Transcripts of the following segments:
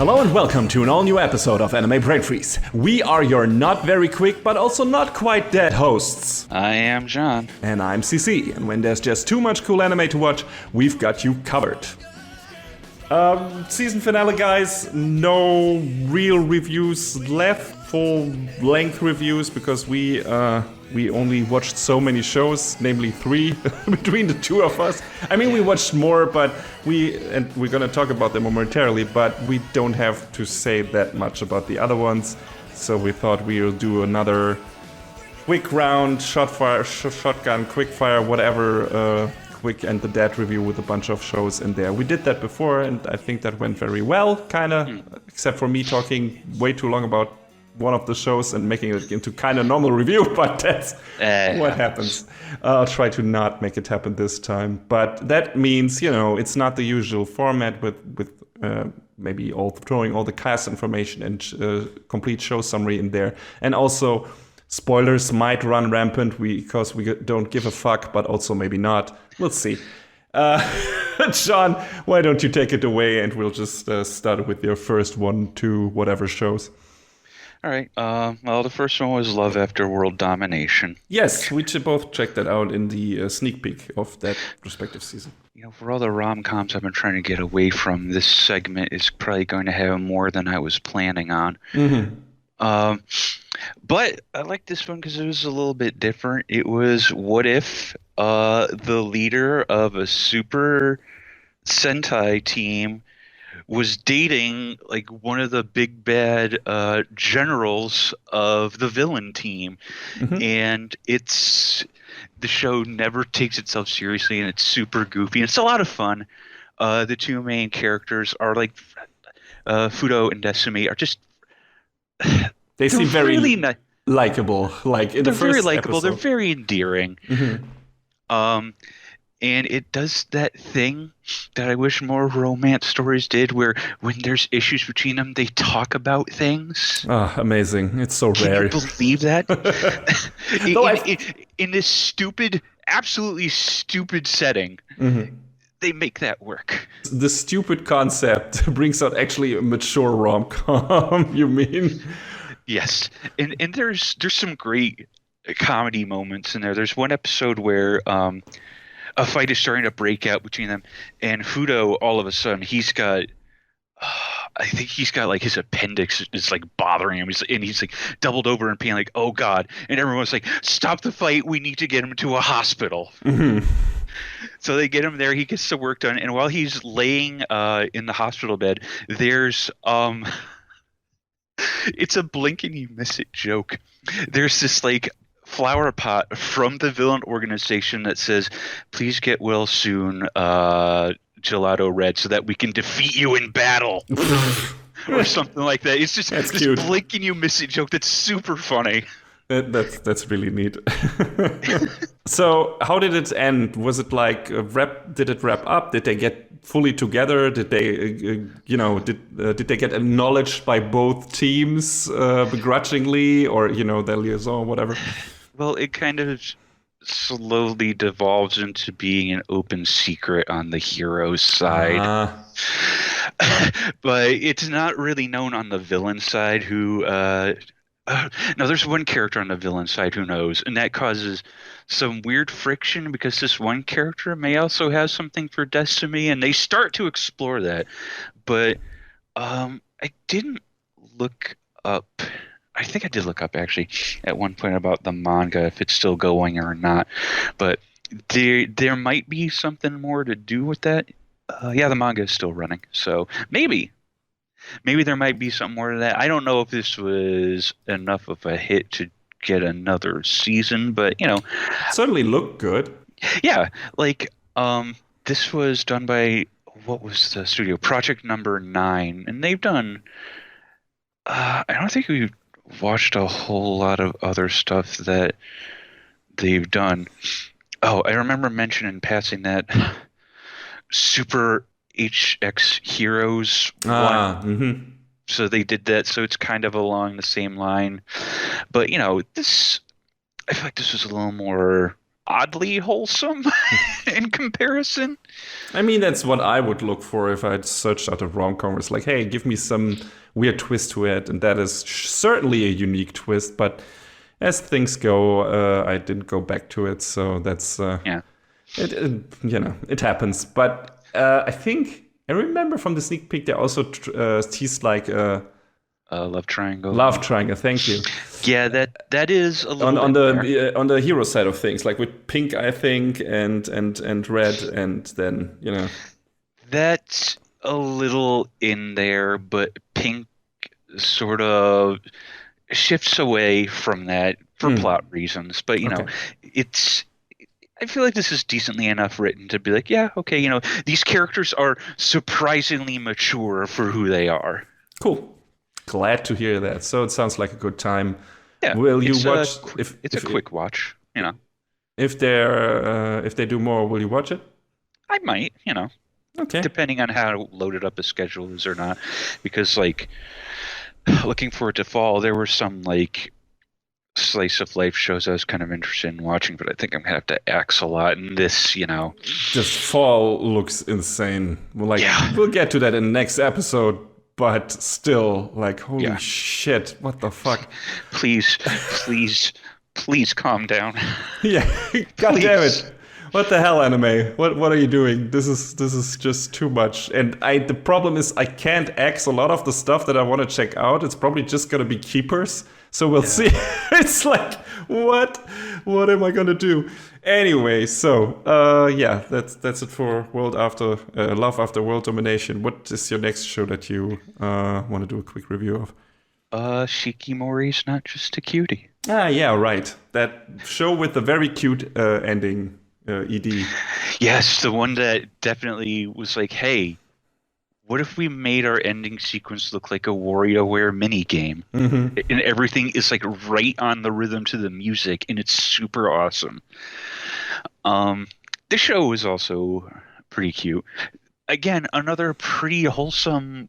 Hello and welcome to an all-new episode of Anime Brain Freeze. We are your not very quick but also not quite dead hosts. I am John. And I'm CC, and when there's just too much cool anime to watch, we've got you covered. Season finale, guys. No real reviews left, full-length reviews, because we only watched so many shows, namely 3 between the two of us. I mean, we watched more, but we're gonna talk about them momentarily, but we don't have to say that much about the other ones. So we thought we'll do another quick round, shotgun, quickfire, whatever, quick and the dead review with a bunch of shows in there. We did that before, and I think that went very well, kinda, except for me talking way too long about one of the shows and making it into kind of normal review, but that's what happens. I'll try to not make it happen this time, but that means, it's not the usual format with maybe throwing all the cast information and complete show summary in there, and also spoilers might run rampant because we don't give a fuck, but also maybe not. We'll see. John, why don't you take it away, and we'll just start with your first 1, 2, whatever shows. All right. Well, the first one was Love After World Domination. Yes, we should both check that out in the sneak peek of that respective season. For all the rom-coms I've been trying to get away from, this segment is probably going to have more than I was planning on. Mm-hmm. But I like this one because it was a little bit different. It was what if the leader of a Super Sentai team was dating like one of the big bad generals of the villain team. Mm-hmm. And the show never takes itself seriously, and it's super goofy. And it's a lot of fun. The two main characters are like Fudo and Desumi are just they seem very really likable. Like in the first very likable. episode. They're very endearing. Mm-hmm. And it does that thing that I wish more romance stories did, where when there's issues between them, they talk about things. Oh, amazing. It's so rare. Can you believe that? in this stupid, absolutely stupid setting, mm-hmm. they make that work. The stupid concept brings out actually a mature rom-com, you mean? Yes. And there's some great comedy moments in there. There's one episode where a fight is starting to break out between them, and Fudo, all of a sudden, I think he's got like his appendix is like bothering him. He's like doubled over in pain, like, oh God. And everyone's like, stop the fight. We need to get him to a hospital. Mm-hmm. So they get him there. He gets the work done. And while he's laying in the hospital bed, there's it's a blink and you miss it joke. There's this like flower pot from the villain organization that says, please get well soon, Gelato Red, so that we can defeat you in battle. Or something like that. It's just this blink and you miss it joke that's super funny. That's really neat. So how did it end? Was it like did it wrap up? Did they get fully together? Did they did they get acknowledged by both teams begrudgingly, or their liaison or whatever? Well, it kind of slowly devolves into being an open secret on the hero's side. But it's not really known on the villain side who no, there's one character on the villain side who knows, and that causes some weird friction because this one character may also have something for Destiny, and they start to explore that. But I didn't look up. I think I did look up actually at one point about the manga, if it's still going or not. But there might be something more to do with that. Yeah, the manga is still running, so maybe there might be something more to that. I don't know if this was enough of a hit to get another season, but it certainly looked good. Yeah, like this was done by, what was the studio? Project Number 9, and they've done. I don't think we've watched a whole lot of other stuff that they've done. Oh, I remember mentioning passing that Super HX Heroes one. Mm-hmm. So they did that, so it's kind of along the same line. But, this, I feel like this was a little more oddly wholesome in comparison. I mean, that's what I would look for if I'd searched out a rom-com. It's like, hey, give me some weird twist to it, and that is certainly a unique twist. But as things go, I didn't go back to it, so that's it happens. But I think I remember from the sneak peek they also teased like love triangle. Love triangle. Thank you. Yeah, that is a little on the hero side of things, like with pink, I think, and red, and then that's a little in there, but pink sort of shifts away from that for plot reasons. But it's. I feel like this is decently enough written to be like, yeah, okay, these characters are surprisingly mature for who they are. Cool. Glad to hear that. So it sounds like a good time. Yeah. Will you watch? It's a quick watch. If they do more, will you watch it? I might. Okay. Depending on how loaded up the schedule is or not, because looking for it to fall, there were some slice of life shows I was kind of interested in watching, but I think I'm gonna have to axe a lot in this. This fall looks insane. We'll get to that in the next episode. But still, holy shit, what the fuck? Please calm down. Yeah, god damn it. What the hell, anime? What are you doing? This is just too much. And the problem is I can't axe a lot of the stuff that I want to check out. It's probably just gonna be keepers. So we'll see. It's like, what am I gonna do? Anyway, so that's it for Love After World Domination. What is your next show that you want to do a quick review of? Shikimori's Not Just a Cutie. Ah, yeah, right. That show with the very cute ending, ED. Yes, the one that definitely was like, hey, what if we made our ending sequence look like a WarioWare minigame? Mm-hmm. And everything is right on the rhythm to the music, and it's super awesome. The show is also pretty cute. Again, another pretty wholesome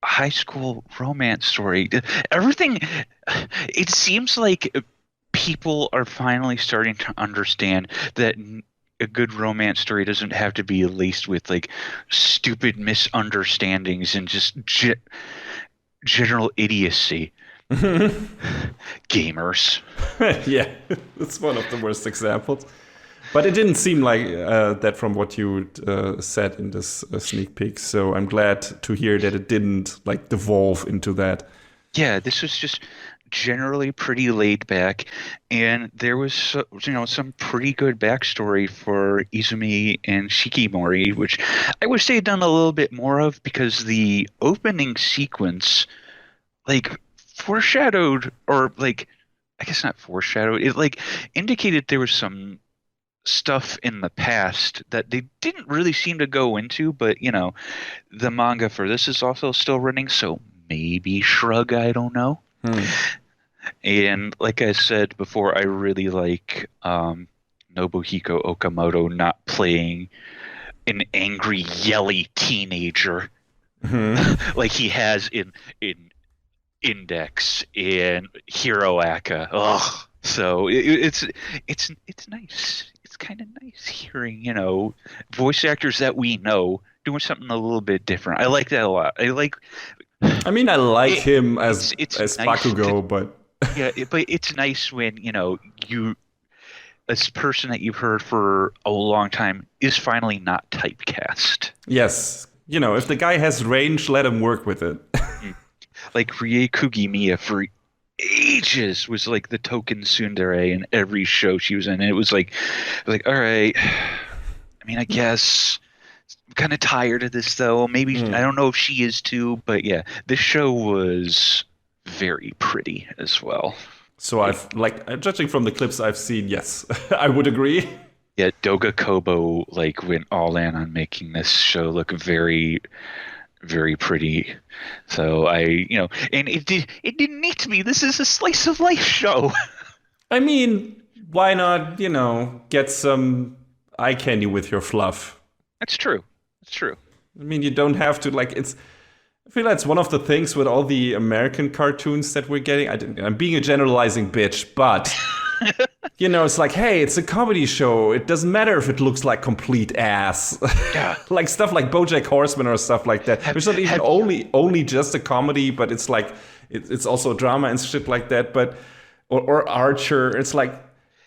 high school romance story. Everything, it seems like people are finally starting to understand that a good romance story doesn't have to be laced with stupid misunderstandings and just general idiocy. Gamers. Yeah, it's one of the worst examples. But it didn't seem like that from what you said in this sneak peek. So I'm glad to hear that it didn't devolve into that. Yeah, this was just generally pretty laid back, and there was some pretty good backstory for Izumi and Shikimori, which I wish they had done a little bit more of, because the opening sequence foreshadowed, or I guess not foreshadowed, it indicated there was some stuff in the past that they didn't really seem to go into, but the manga for this is also still running, so maybe shrug, I don't know. And like I said before, I really like Nobuhiko Okamoto not playing an angry, yelly teenager like he has in Index and Hero Aka. Ugh. So it's nice. It's kind of nice hearing voice actors that we know doing something a little bit different. I like that a lot. I like him as nice Bakugo, but but it's nice when you, this person that you've heard for a long time, is finally not typecast. Yes, if the guy has range, let him work with it. Like Rie Kugimiya for ages was the token tsundere in every show she was in. And it was all right. I mean, I guess I'm kind of tired of this though. Maybe I don't know if she is too, but yeah, this show was very pretty as well. So I've judging from the clips I've seen, yes, I would agree. Yeah, Doga Kobo went all in on making this show look very, very pretty. So and it didn't need to be. This is a slice of life show. I mean, why not, get some eye candy with your fluff? That's true. I mean, you don't have to I feel that's one of the things with all the American cartoons that we're getting. I'm being a generalizing bitch, but You know, it's like, hey, it's a comedy show. It doesn't matter if it looks like complete ass. Yeah. Like stuff like BoJack Horseman or stuff like that. It's not even only just a comedy, but it's like it's also drama and shit like that. But or Archer, it's like.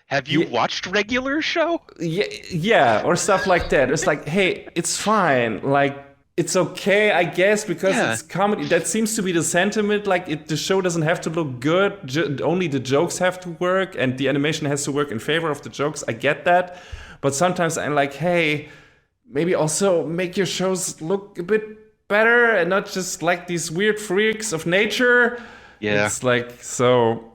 Have you watched regular show? Yeah, or stuff like that. It's like, hey, it's fine. Like, it's okay, I guess, because it's comedy. That seems to be the sentiment. Like, the show doesn't have to look good. Only the jokes have to work, and the animation has to work in favor of the jokes. I get that. But sometimes I'm like, hey, maybe also make your shows look a bit better and not just like these weird freaks of nature. Yeah. It's like, so...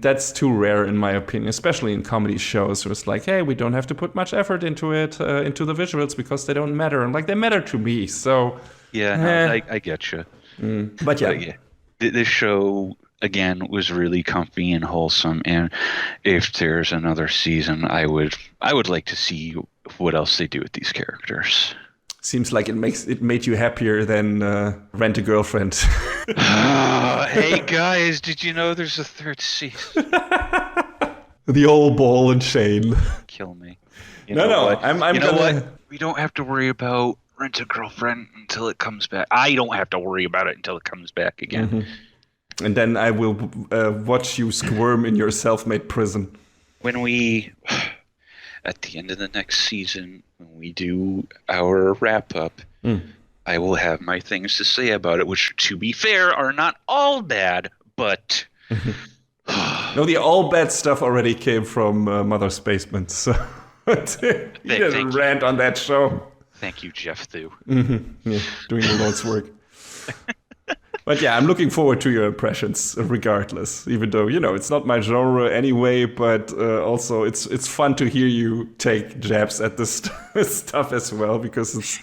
that's too rare in my opinion, especially in comedy shows where it's like, hey, we don't have to put much effort into it, into the visuals because they don't matter. And like, they matter to me. So yeah, no, I get you. But yeah. This show again was really comfy and wholesome. And if there's another season, I would like to see what else they do with these characters. Seems like it made you happier than Rent a Girlfriend. Hey guys, did you know there's a third season? The old ball and chain. Kill me. I'm what? We don't have to worry about Rent a Girlfriend until it comes back. I don't have to worry about it until it comes back again. Mm-hmm. And then I will watch you squirm in your self-made prison. When we, at the end of the next season, when we do our wrap-up, I will have my things to say about it, which, to be fair, are not all bad, but... No, the all bad stuff already came from Mother's Basement, so you didn't rant on that show. Thank you, Jeff Thu. Mm-hmm. Yeah, doing the Lord's work. But yeah, I'm looking forward to your impressions regardless, even though, it's not my genre anyway, but also it's fun to hear you take jabs at this stuff as well, because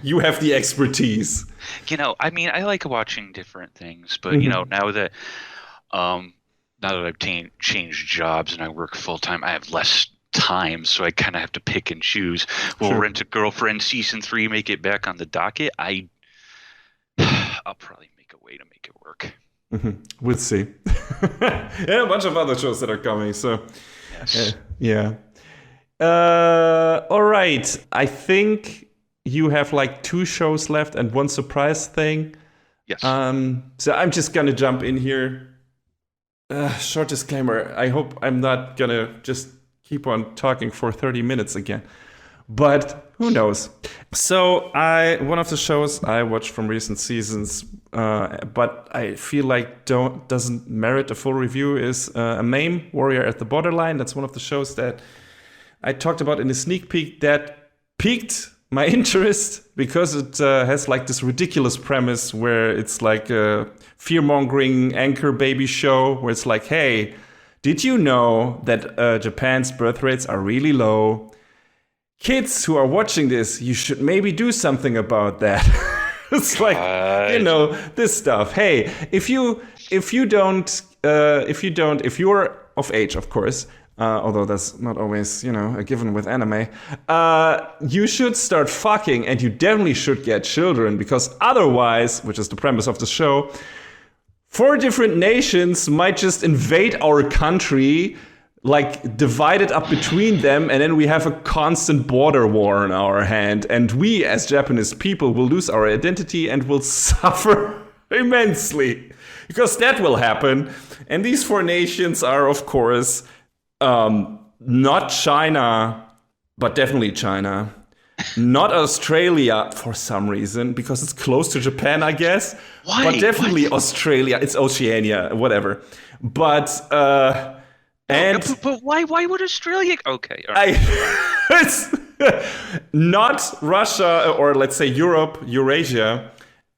you have the expertise. I mean, I like watching different things, but, now that I've changed jobs and I work full-time, I have less time, so I kind of have to pick and choose. Will Rent a Girlfriend Season 3 make it back on the docket? I'll probably make a way to make it work. Mm-hmm. We'll see. Yeah, a bunch of other shows that are coming, so... Yes. Yeah. All right. I think you have like 2 shows left and 1 surprise thing. Yes. So I'm just going to jump in here. Short disclaimer. I hope I'm not going to just keep on talking for 30 minutes again. But who knows? So one of the shows I watched from recent seasons, but I feel like doesn't merit a full review, is AMAIM, Warrior at the Borderline. That's one of the shows that I talked about in the sneak peek that piqued my interest because it has like this ridiculous premise where it's like a fear-mongering anchor baby show where it's like, hey, did you know that Japan's birth rates are really low? Kids who are watching this, you should maybe do something about that. It's like, this stuff. Hey, if you're of age, of course, although that's not always, a given with anime, you should start fucking, and you definitely should get children, because otherwise, which is the premise of the show, 4 different nations might just invade our country, like divide it up between them, and then we have a constant border war on our hand, and we as Japanese people will lose our identity and will suffer immensely, because that will happen. And these 4 nations are, of course, not China, but definitely China, not Australia for some reason, because it's close to Japan, I guess. Why? But definitely Australia. It's Oceania, whatever. But but why would Australia? Okay, all right. It's not Russia, or let's say Europe, Eurasia,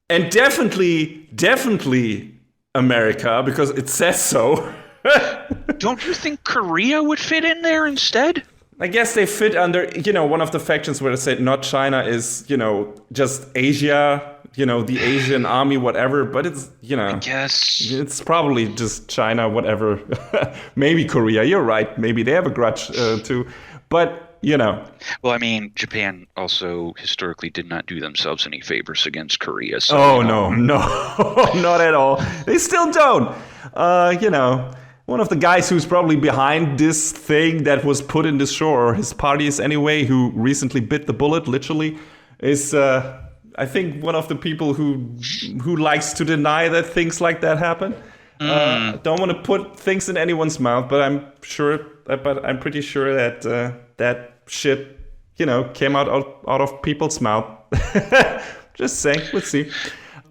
and definitely America, because it says so. Don't you think Korea would fit in there instead? I guess they fit under, one of the factions where they say not China is, just Asia, the Asian army, whatever. But it's, I guess it's probably just China, whatever. Maybe Korea. You're right. Maybe they have a grudge too. But, Well, I mean, Japan also historically did not do themselves any favors against Korea. So, no, not at all. They still don't. one of the guys who's probably behind this thing that was put in this show, or his parties anyway, who recently bit the bullet, literally, is I think one of the people who likes to deny that things like that happen. Don't want to put things in anyone's mouth, but I'm pretty sure that that shit, came out of people's mouth. Just saying, let's see.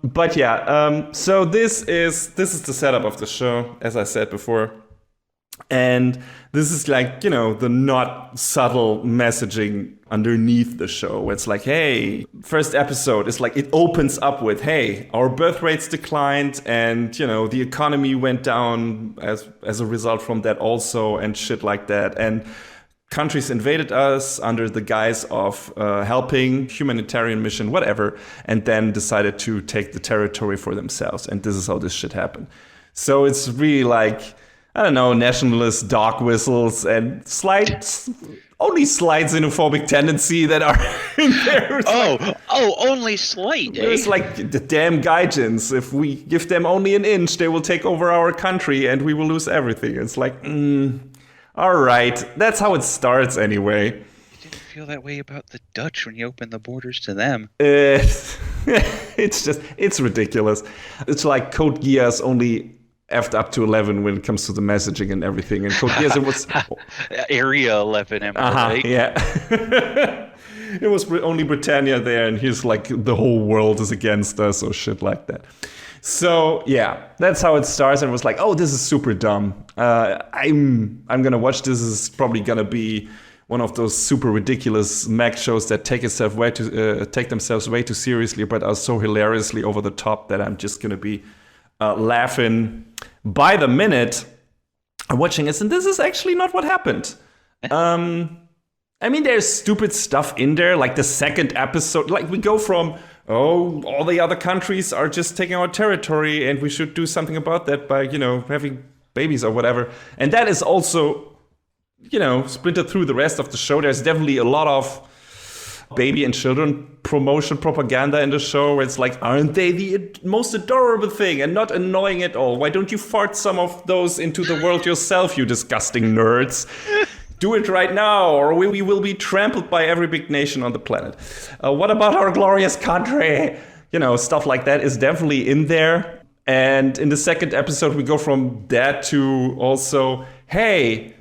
But yeah, so this is the setup of the show, as I said before. And this is like, the not subtle messaging underneath the show, where it's like, hey, first episode is like, it opens up with, hey, our birth rates declined and, the economy went down as a result from that also, and shit like that. And countries invaded us under the guise of helping, humanitarian mission, whatever, and then decided to take the territory for themselves. And this is how this shit happened. So it's really like, I don't know, nationalist dog whistles and only slight xenophobic tendency that are in there. Only slight. It's like the damn Gaijins. If we give them only an inch, they will take over our country and we will lose everything. It's like, all right, that's how it starts anyway. You didn't feel that way about the Dutch when you opened the borders to them. It's ridiculous. It's like Code Geass only effed up to 11 when it comes to the messaging and everything. And Code Geass, it was Area 11, am I right? Yeah. It was only Britannia there, and he's like, the whole world is against us or shit like that. So yeah, that's how it starts, and it was like, oh, this is super dumb. I'm gonna watch this. This is probably gonna be one of those super ridiculous mech shows that take themselves way too seriously, but are so hilariously over the top that I'm just gonna be laughing by the minute watching this. And this is actually not what happened. I mean, there's stupid stuff in there, like the second episode. Like, we go from, all the other countries are just taking our territory and we should do something about that by, having babies or whatever. And that is also, splintered through the rest of the show. There's definitely a lot of baby and children promotion propaganda in the show, where it's like, aren't they the most adorable thing and not annoying at all? Why don't you fart some of those into the world yourself, you disgusting nerds? Do it right now, or we will be trampled by every big nation on the planet. What about our glorious country? Stuff like that is definitely in there. And in the second episode, we go from that to also, hey,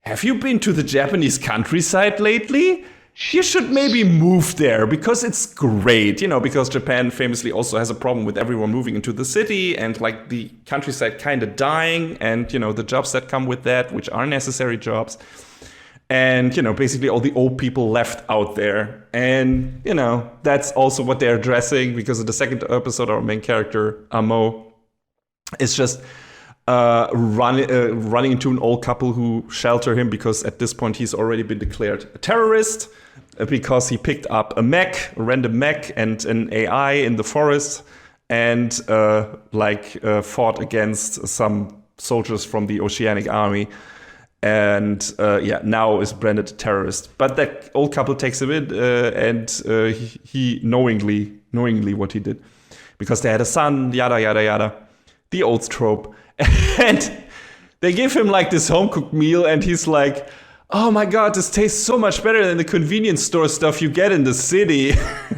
have you been to the Japanese countryside lately? You should maybe move there because it's great, because Japan famously also has a problem with everyone moving into the city and like the countryside kind of dying, and, the jobs that come with that, which are necessary jobs. And, basically all the old people left out there. And, that's also what they're addressing, because in the second episode, our main character, Amo, is just running into an old couple who shelter him because at this point he's already been declared a terrorist because he picked up a random mech and an AI in the forest and fought against some soldiers from the Oceanic Army. And now is branded a terrorist. But that old couple takes him in, and he knowingly what he did, because they had a son, yada yada yada, the old trope. And they give him like this home cooked meal, and he's like, "Oh my god, this tastes so much better than the convenience store stuff you get in the city."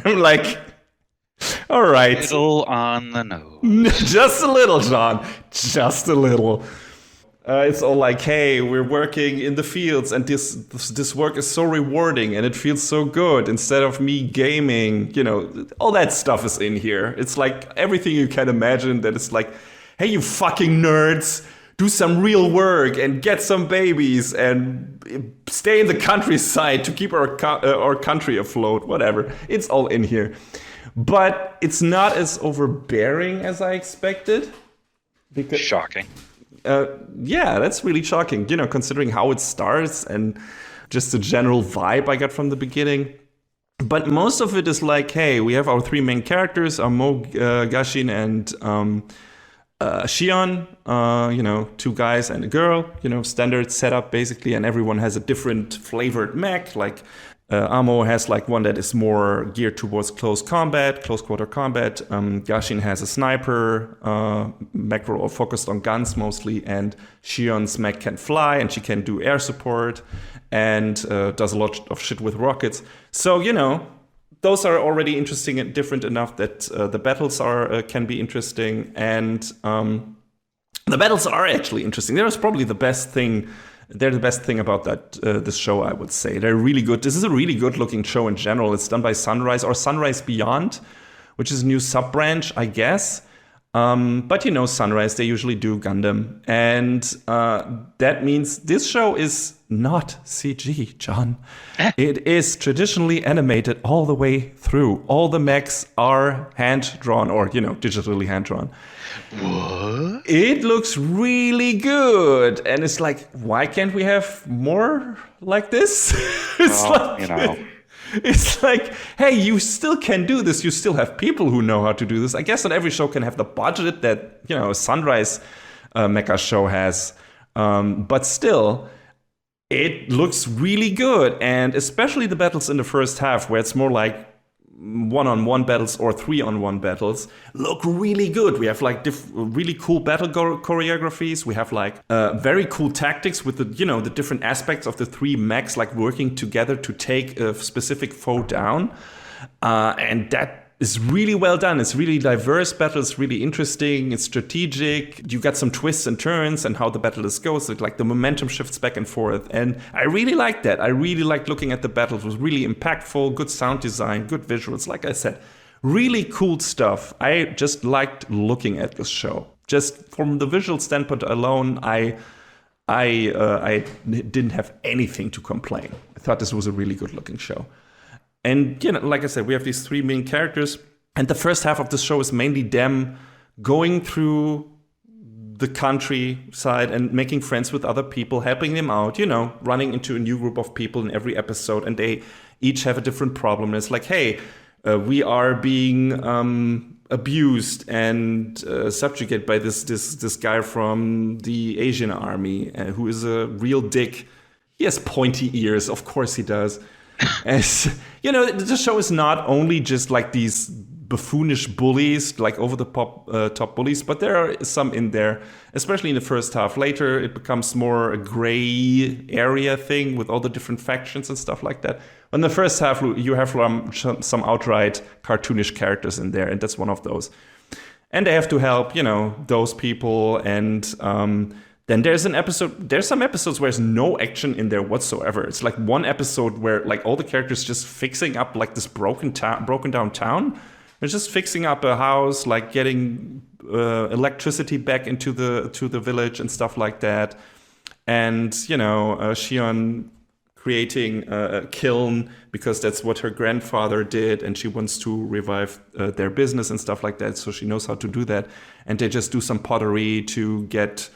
I'm like, all right, a little on the nose, just a little, John, just a little. It's all like, hey, we're working in the fields and this work is so rewarding and it feels so good instead of me gaming, all that stuff is in here. It's like everything you can imagine, that it's like, hey, you fucking nerds, do some real work and get some babies and stay in the countryside to keep our country afloat, whatever. It's all in here. But it's not as overbearing as I expected. Shocking. Yeah, that's really shocking, considering how it starts and just the general vibe I got from the beginning. But most of it is like, hey, we have our three main characters, Mo, Gashin, and Shion, two guys and a girl, standard setup basically, and everyone has a different flavored mech. Like Amo has like one that is more geared towards close quarter combat. Yashin has a sniper macro focused on guns mostly, and Shion's mech can fly and she can do air support and does a lot of shit with rockets. So, those are already interesting and different enough that the battles can be interesting, and the battles are actually interesting. They're probably the best thing. They're the best thing about this show, I would say. They're really good. This is a really good-looking show in general. It's done by Sunrise or Sunrise Beyond, which is a new sub-branch, I guess. But Sunrise, they usually do Gundam. And that means this show is not CG, John. It is traditionally animated all the way through. All the mechs are hand-drawn or, digitally hand-drawn. What? It looks really good. And it's like, why can't we have more like this? It's like, hey, you still can do this. You still have people who know how to do this. I guess not every show can have the budget that, a Sunrise mecha show has. But still, it looks really good. And especially the battles in the first half, where it's more like one-on-one battles or three-on-one battles, look really good. We have like really cool battle choreographies. We have like very cool tactics with the the different aspects of the three mechs like working together to take a specific foe down, and that is really well done. It's really diverse battle. It's really interesting. It's strategic. You got some twists and turns and how the battle goes. So like the momentum shifts back and forth. And I really like that. I really liked looking at the battles. It was really impactful, good sound design, good visuals. Like I said, really cool stuff. I just liked looking at this show. Just from the visual standpoint alone, I didn't have anything to complain. I thought this was a really good looking show. And, like I said, we have these three main characters. And the first half of the show is mainly them going through the countryside and making friends with other people, helping them out, running into a new group of people in every episode. And they each have a different problem. And it's like, hey, we are being abused and subjugated by this guy from the Asian army who is a real dick. He has pointy ears. Of course he does. As the show is not only just like these buffoonish bullies, like over the top bullies, but there are some in there, especially in the first half. Later, it becomes more a gray area thing with all the different factions and stuff like that. In the first half, you have some outright cartoonish characters in there, and that's one of those. And they have to help, those people. And then there's some episodes where there's no action in there whatsoever. It's like one episode where like all the characters just fixing up like this broken down town. They're just fixing up a house, like getting electricity back into the village and stuff like that. And Shion creating a kiln because that's what her grandfather did, and she wants to revive their business and stuff like that. So she knows how to do that. And they just do some pottery to get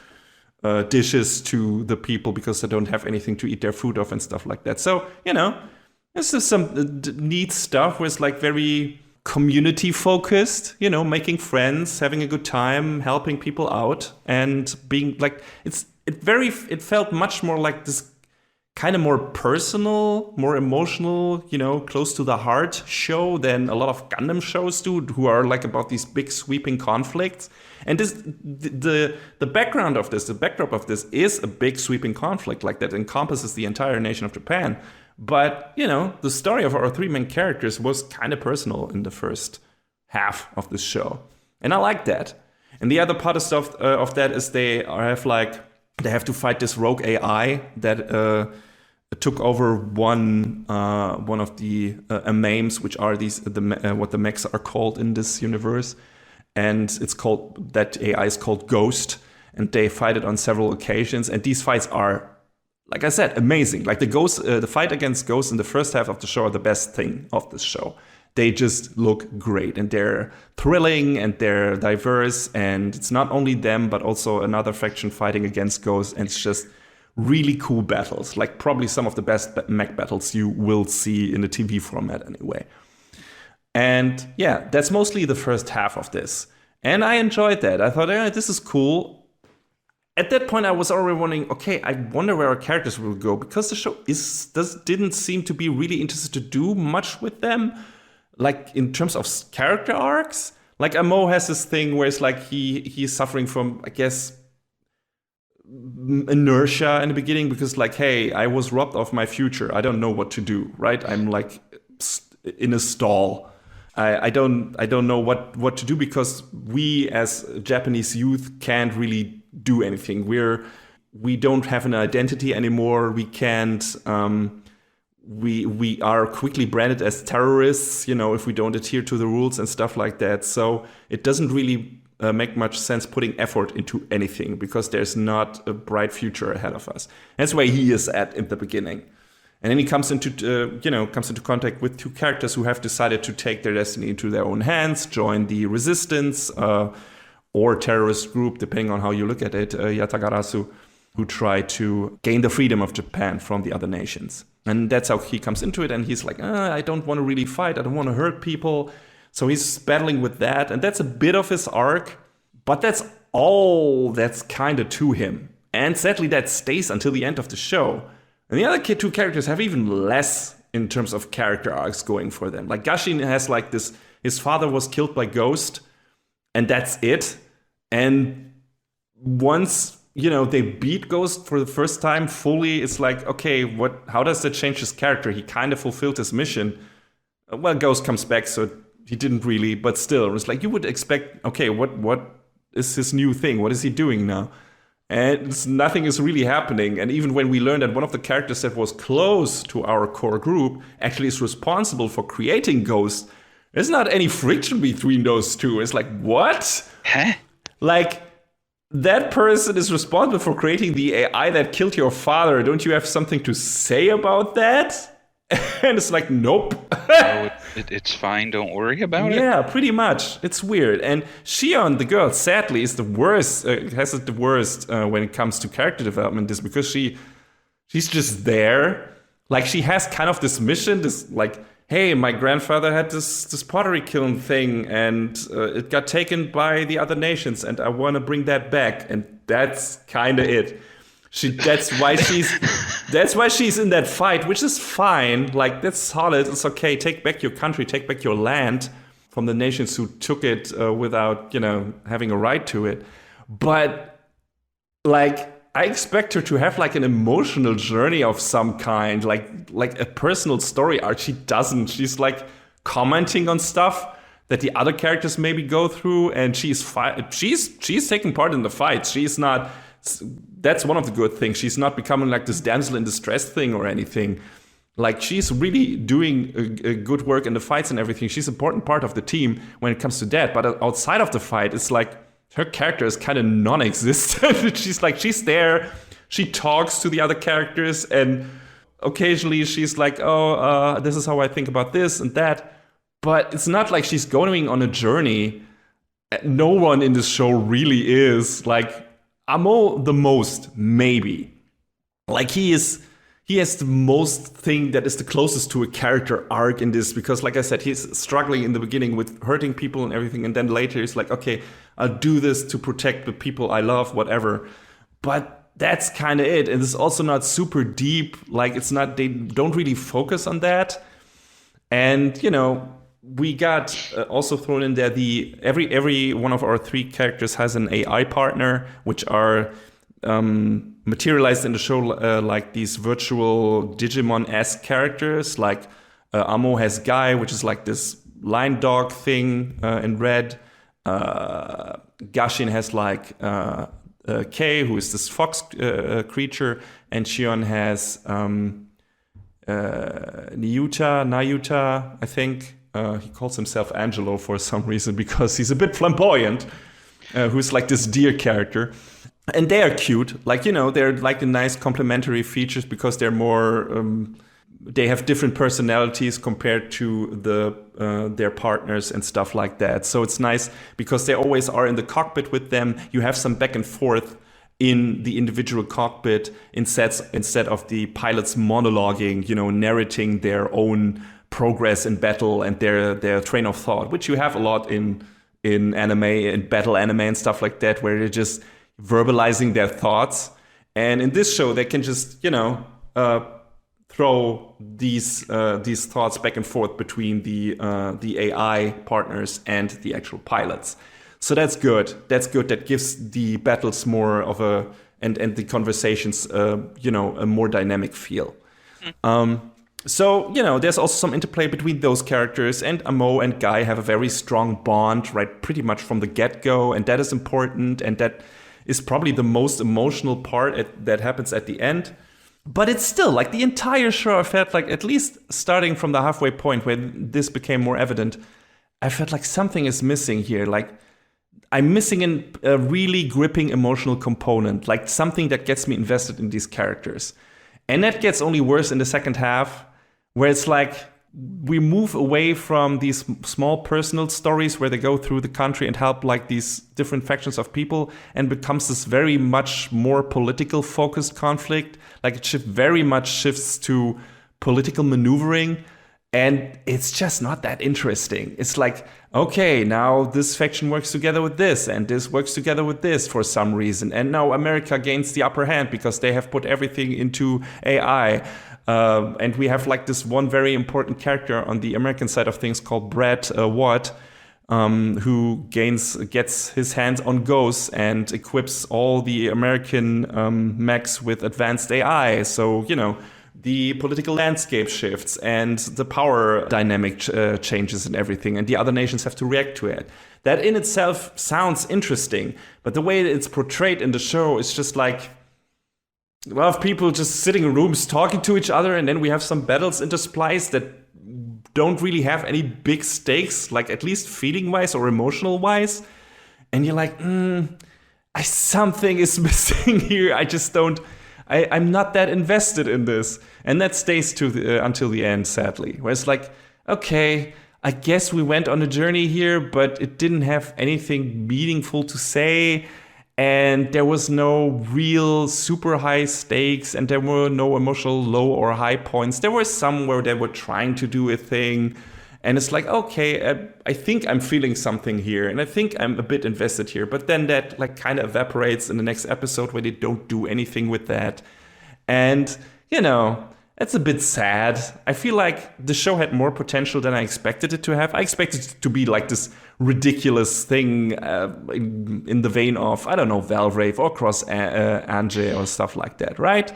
dishes to the people because they don't have anything to eat their food off and stuff like that. So, this is some neat stuff where it's like very community focused, making friends, having a good time, helping people out, and being like, it felt much more like this kind of more personal, more emotional, close to the heart show than a lot of Gundam shows do, who are like about these big sweeping conflicts. And the background of this, the backdrop of this is a big sweeping conflict like that encompasses the entire nation of Japan. But, the story of our three main characters was kind of personal in the first half of this show. And I like that. And the other part of that is they have to fight this rogue AI that took over one of the AMAIMs, which are what the mechs are called in this universe. And that AI is called Ghost, and they fight it on several occasions. And these fights are, like I said, amazing. Like the fight against Ghost in the first half of the show are the best thing of this show. They just look great, and they're thrilling, and they're diverse, and it's not only them, but also another faction fighting against Ghost, and it's just really cool battles, like probably some of the best mech battles you will see in the TV format anyway. And yeah, that's mostly the first half of this. And I enjoyed that. I thought, this is cool. at that point, I was already wondering, okay, I wonder where our characters will go, because the show didn't seem to be really interested to do much with them, like in terms of character arcs. Like Amo has this thing where it's like he's suffering from, I guess, inertia in the beginning, because like, hey, I was robbed of my future. I don't know what to do, right? I'm like in a stall. I don't know what to do, because we as Japanese youth can't really do anything. We don't have an identity anymore. We can't. We are quickly branded as terrorists, if we don't adhere to the rules and stuff like that. So it doesn't really make much sense putting effort into anything, because there's not a bright future ahead of us. That's where he is at in the beginning. And then he comes into contact with two characters who have decided to take their destiny into their own hands, join the resistance or terrorist group, depending on how you look at it, Yatagarasu, who try to gain the freedom of Japan from the other nations. And that's how he comes into it. And he's like, I don't want to really fight. I don't want to hurt people. So he's battling with that. And that's a bit of his arc. But that's all that's kind of to him. And sadly, that stays until the end of the show. And the other two characters have even less in terms of character arcs going for them. Like Gashin has like this, his father was killed by Ghost, and that's it. And once, they beat Ghost for the first time fully, it's like, okay, how does that change his character? He kind of fulfilled his mission. Well, Ghost comes back, so he didn't really, but still, it's like you would expect, okay, what is his new thing? What is he doing now? And nothing is really happening. And even when we learned that one of the characters that was close to our core group actually is responsible for creating Ghost, there's not any friction between those two. It's like, what? Huh? Like, that person is responsible for creating the AI that killed your father. Don't you have something to say about that? And it's like, nope. It's fine. Don't worry about it. Yeah, pretty much. It's weird. And Shion, the girl, sadly, is the worst. Has it the worst when it comes to character development. Is because she's just there. Like, she has kind of this mission. This like, hey, my grandfather had this pottery kiln thing, and it got taken by the other nations, and I want to bring that back. And that's kind of it. That's why she's in that fight, which is fine. Like, that's solid. It's okay. Take back your country. Take back your land from the nations who took it without, having a right to it. But like, I expect her to have like an emotional journey of some kind, like a personal story arc. She doesn't. She's like commenting on stuff that the other characters maybe go through, and she's taking part in the fight. She's not. That's one of the good things. She's not becoming like this damsel in distress thing or anything. Like, she's really doing a good work in the fights and everything. She's an important part of the team when it comes to that. But outside of the fight, it's like her character is kind of non-existent. she's there. She talks to the other characters, and occasionally she's like, this is how I think about this and that. But it's not like she's going on a journey. No one in this show really is. Like, Amo the most, maybe. Like, he has the most thing that is the closest to a character arc in this, because like I said, he's struggling in the beginning with hurting people and everything, and then later he's like, okay, I'll do this to protect the people I love, whatever. But that's kind of it. And it's also not super deep. Like, they don't really focus on that. And, we got also thrown in there every one of our three characters has an AI partner, which are materialized in the show like these virtual Digimon-esque characters. Like Amo has Guy, which is like this line dog thing in red. Gashin has like Kei, who is this fox creature, and Shion has Nayuta, I think. He calls himself Angelo for some reason, because he's a bit flamboyant, who's like this deer character. And they are cute. Like, they're like the nice complementary features, because they're more, they have different personalities compared to their partners and stuff like that. So it's nice because they always are in the cockpit with them. You have some back and forth in the individual cockpit instead of the pilots monologuing, narrating their own progress in battle and their train of thought, which you have a lot in anime and battle anime and stuff like that, where they just verbalizing their thoughts. And in this show, they can just, throw these thoughts back and forth between the AI partners and the actual pilots. So that's good. That gives the battles more of and the conversations, a more dynamic feel. So, there's also some interplay between those characters, and Amo and Guy have a very strong bond, right, pretty much from the get-go, and that is important, and that is probably the most emotional part that happens at the end. But it's still, like, the entire show, I felt like, at least starting from the halfway point where this became more evident, I felt like something is missing here. Like, I'm missing a really gripping emotional component, like something that gets me invested in these characters. And that gets only worse in the second half, where it's like we move away from these small personal stories where they go through the country and help like these different factions of people, and becomes this very much more political focused conflict. Like it very much shifts to political maneuvering, and it's just not that interesting. It's like, okay, now this faction works together with this, and this works together with this for some reason. And now America gains the upper hand because they have put everything into AI. And we have like this one very important character on the American side of things called Brad Watt, who gets his hands on Ghosts and equips all the American mechs with advanced AI. So, the political landscape shifts and the power dynamic changes and everything, and the other nations have to react to it. That in itself sounds interesting, but the way it's portrayed in the show is just like, well, of people just sitting in rooms talking to each other, and then we have some battles interspliced that don't really have any big stakes, like at least feeling-wise or emotional-wise. And you're like, something is missing here. I just don't... I'm not that invested in this. And that stays until the end, sadly. Where it's like, okay, I guess we went on a journey here, but it didn't have anything meaningful to say. And there was no real super high stakes, and there were no emotional low or high points. There were some where they were trying to do a thing. And it's like, okay, I think I'm feeling something here, and I think I'm a bit invested here. But then that like kind of evaporates in the next episode where they don't do anything with that. And, it's a bit sad. I feel like the show had more potential than I expected it to have. I expected it to be like this ridiculous thing in the vein of, I don't know, Valvrave or Cross Ange or stuff like that, right?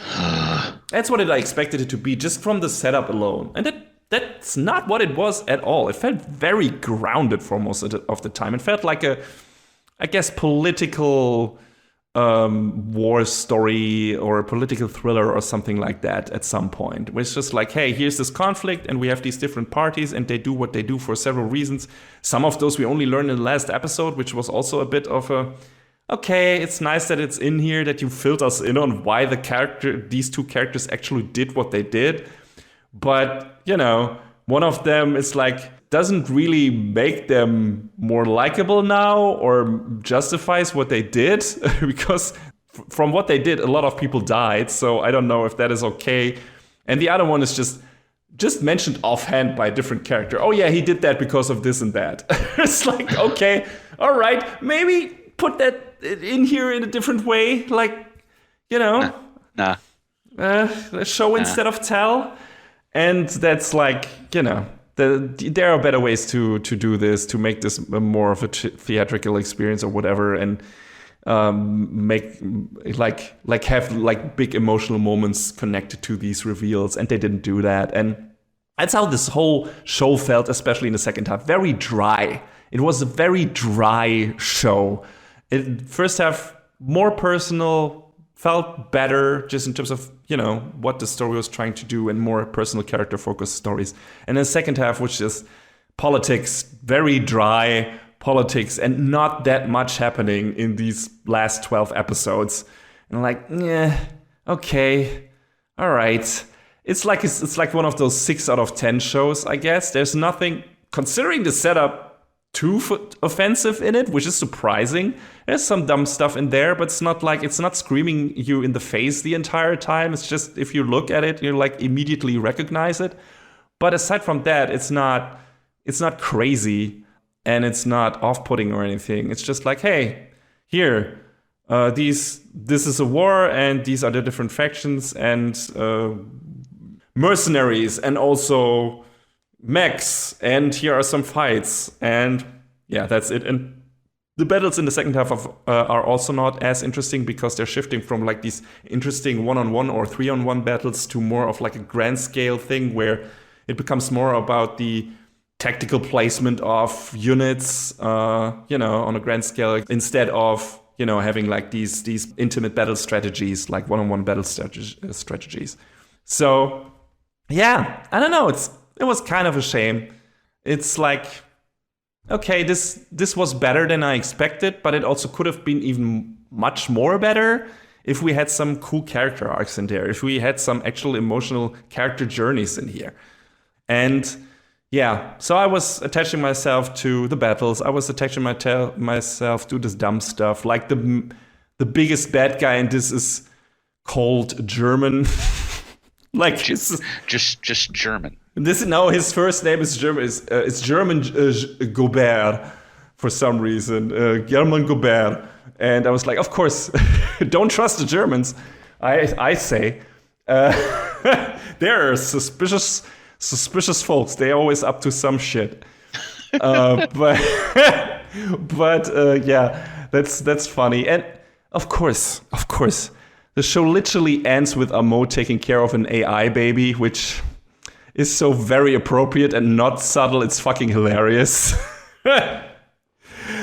That's what I expected it to be, just from the setup alone. And that's not what it was at all. It felt very grounded for most of the time. It felt like political war story or a political thriller or something like that at some point. Where it's just like, hey, here's this conflict, and we have these different parties, and they do what they do for several reasons. Some of those we only learned in the last episode, which was also a bit of okay, it's nice that it's in here, that you filled us in on why these two characters actually did what they did. But, one of them is like, doesn't really make them more likable now or justifies what they did, because from what they did, a lot of people died. So I don't know if that is okay. And the other one is just mentioned offhand by a different character. Oh yeah, he did that because of this and that. It's like, okay, all right, maybe put that in here in a different way. Like, Nah. Show instead of tell. And that's like, there are better ways to do this, to make this more of a theatrical experience or whatever, and make have big emotional moments connected to these reveals, and they didn't do that. And that's how this whole show felt, especially in the second half. Very dry. It was a very dry show. First half, more personal, felt better just in terms of, what the story was trying to do, and more personal character-focused stories. And then the second half, which is politics, very dry politics, and not that much happening in these last 12 episodes. And I'm like, yeah, okay, all right. It's like one of those 6 out of 10 shows, I guess. There's nothing, considering the setup, too offensive in it, which is surprising. There's some dumb stuff in there, but it's not screaming you in the face the entire time. It's just, if you look at it, you like immediately recognize it. But aside from that, it's not crazy, and it's not off-putting or anything. It's just like, hey, here, this is a war, and these are the different factions and mercenaries, and also mechs, and here are some fights, and yeah, that's it. And the battles in the second half are also not as interesting because they're shifting from like these interesting 1-on-1 or 3-on-1 battles to more of like a grand scale thing where it becomes more about the tactical placement of units, on a grand scale, instead of, having like these intimate battle strategies, like 1-on-1 battle strategies. So, yeah, I don't know. It was kind of a shame. It's like, okay, this was better than I expected, but it also could have been even much more better if we had some cool character arcs in there, if we had some actual emotional character journeys in here. And yeah, so I was attaching myself to the battles. I was attaching myself to this dumb stuff. Like the biggest bad guy in this is called German. Like just German. His first name is German. It's German Gobert for some reason. German Gobert. And I was like, of course, don't trust the Germans. I say they're suspicious folks. They're always up to some shit. But yeah, that's funny. And of course, the show literally ends with Amo taking care of an AI baby, which is so very appropriate and not subtle. It's fucking hilarious.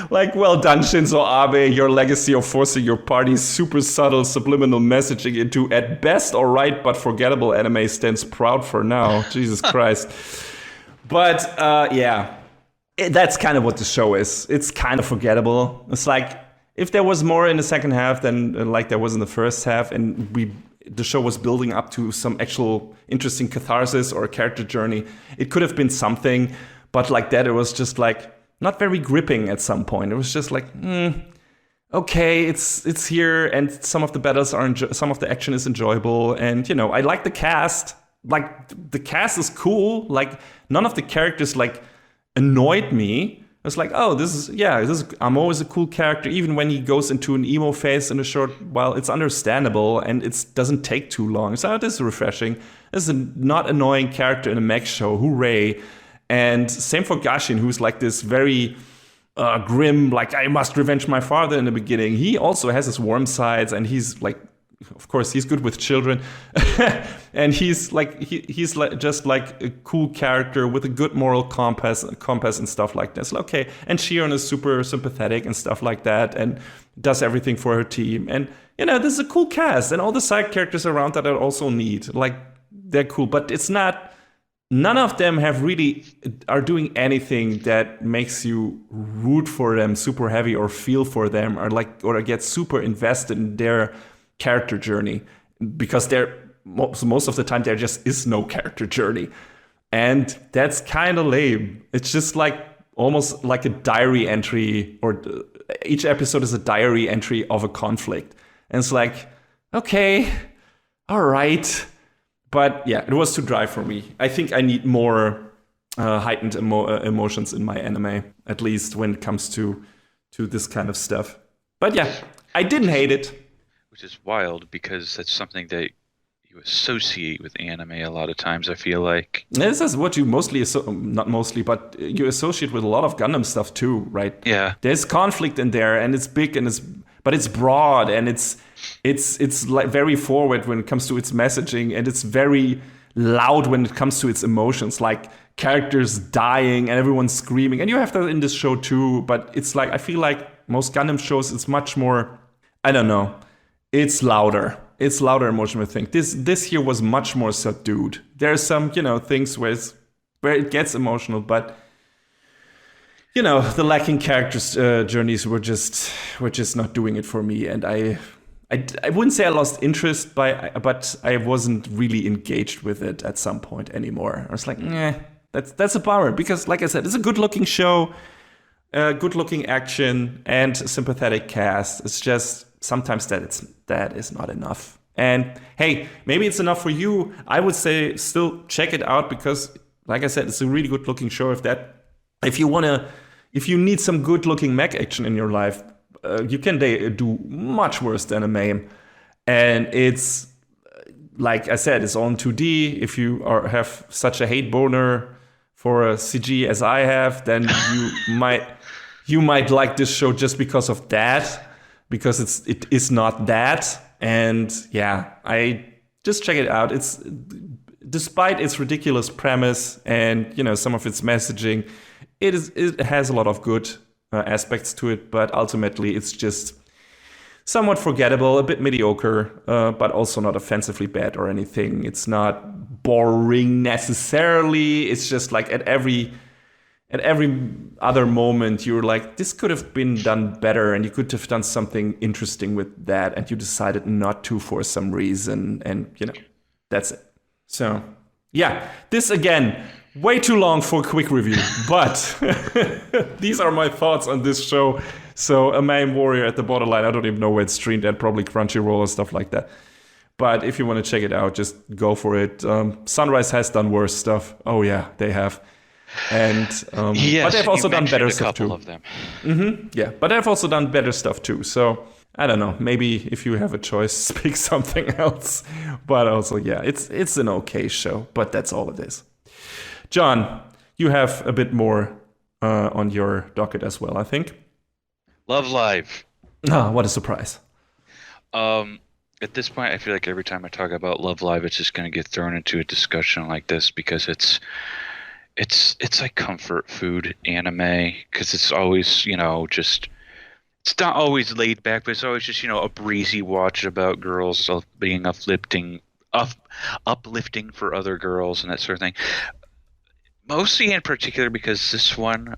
Like, well done, Shinzo Abe. Your legacy of forcing your party's super subtle subliminal messaging into, at best, alright but forgettable anime stands proud for now. Jesus Christ. But, yeah. That's kind of what the show is. It's kind of forgettable. It's like, if there was more in the second half than like there was in the first half, and the show was building up to some actual interesting catharsis or a character journey, it could have been something. But like that, it was just like not very gripping at some point. It was just like, okay, it's here, and some of the battles some of the action is enjoyable, and I like the cast. Like the cast is cool. Like none of the characters like annoyed me. It's like, oh, this is Amo is a cool character. Even when he goes into an emo phase in a short while, it's understandable and it doesn't take too long. So this is refreshing. This is a not annoying character in a mech show. Hooray. And same for Gashin, who's like this very grim, like, I must revenge my father in the beginning. He also has his warm sides, and he's like, of course, he's good with children. And he's like just like a cool character with a good moral compass and stuff like this. Okay, and Shion is super sympathetic and stuff like that, and does everything for her team. And this is a cool cast, and all the side characters around that are also neat. Like, they're cool, but it's not. None of them are doing anything that makes you root for them super heavy or feel for them or get super invested in their character journey, because most of the time there just is no character journey, and that's kind of lame. It's just like almost like a diary entry, or each episode is a diary entry of a conflict, and it's like, okay, all right. But yeah, it was too dry for me. I think I need more heightened emotions in my anime, at least when it comes to this kind of stuff. But yeah, I didn't hate it. Which is wild, because that's something that you associate with anime a lot of times, I feel like. This is what you not mostly, but you associate with a lot of Gundam stuff too, right? Yeah. There's conflict in there, and it's big, but it's broad, and it's like very forward when it comes to its messaging, and it's very loud when it comes to its emotions, like characters dying and everyone screaming. And you have that in this show too, but it's like, I feel like most Gundam shows, it's much more, I don't know, it's louder. It's louder emotional thing. This here was much more subdued. There's some, things where it gets emotional, but the lacking characters journeys were just not doing it for me, and I wouldn't say I lost interest, but I wasn't really engaged with it at some point anymore. I was like, that's a bummer, because like I said, it's a good-looking show, good-looking action, and sympathetic cast. It's just sometimes that is not enough. And hey, maybe it's enough for you. I would say still check it out, because like I said, it's a really good-looking show. If you need some good-looking mech action in your life, do much worse than AMAIM. And it's, like I said, it's on 2D. If you have such a hate boner for a CG as I have, then you might like this show just because of that, because it is not that. And yeah, I just check it out. It's, despite its ridiculous premise and some of its messaging, it has a lot of good aspects to it, but ultimately it's just somewhat forgettable, a bit mediocre, but also not offensively bad or anything. It's not boring necessarily. It's just like at every other moment, you're like, this could have been done better, and you could have done something interesting with that, and you decided not to for some reason, and that's it. So yeah, this again, way too long for a quick review, but these are my thoughts on this show. So AMAIM Warrior at the borderline. I don't even know where it's streamed at, probably Crunchyroll or stuff like that. But if you want to check it out, just go for it. Sunrise has done worse stuff. Oh yeah, they have. And yes, but they've also done better stuff too. Of them. Yeah, but they've also done better stuff too. So I don't know. Maybe if you have a choice, pick something else. But also, yeah, it's an okay show. But that's all it is. John, you have a bit more on your docket as well, I think. Love Live. Ah, what a surprise. At this point, I feel like every time I talk about Love Live, it's just going to get thrown into a discussion like this, because it's like comfort food anime, because it's always, just, it's not always laid back, but it's always just, a breezy watch about girls being uplifting for other girls and that sort of thing. Mostly in particular because this one,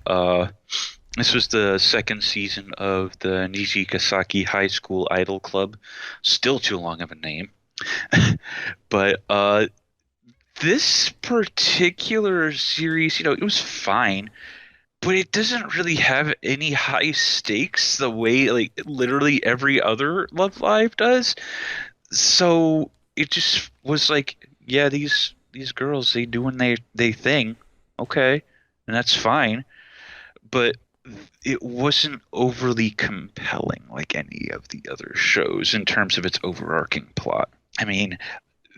this was the second season of the Nijigasaki High School Idol Club. Still too long of a name. But this particular series, it was fine, but it doesn't really have any high stakes the way, like, literally every other Love Live does. So it just was like, yeah, these girls, they doing they thing. Okay, and that's fine. But it wasn't overly compelling like any of the other shows in terms of its overarching plot. I mean,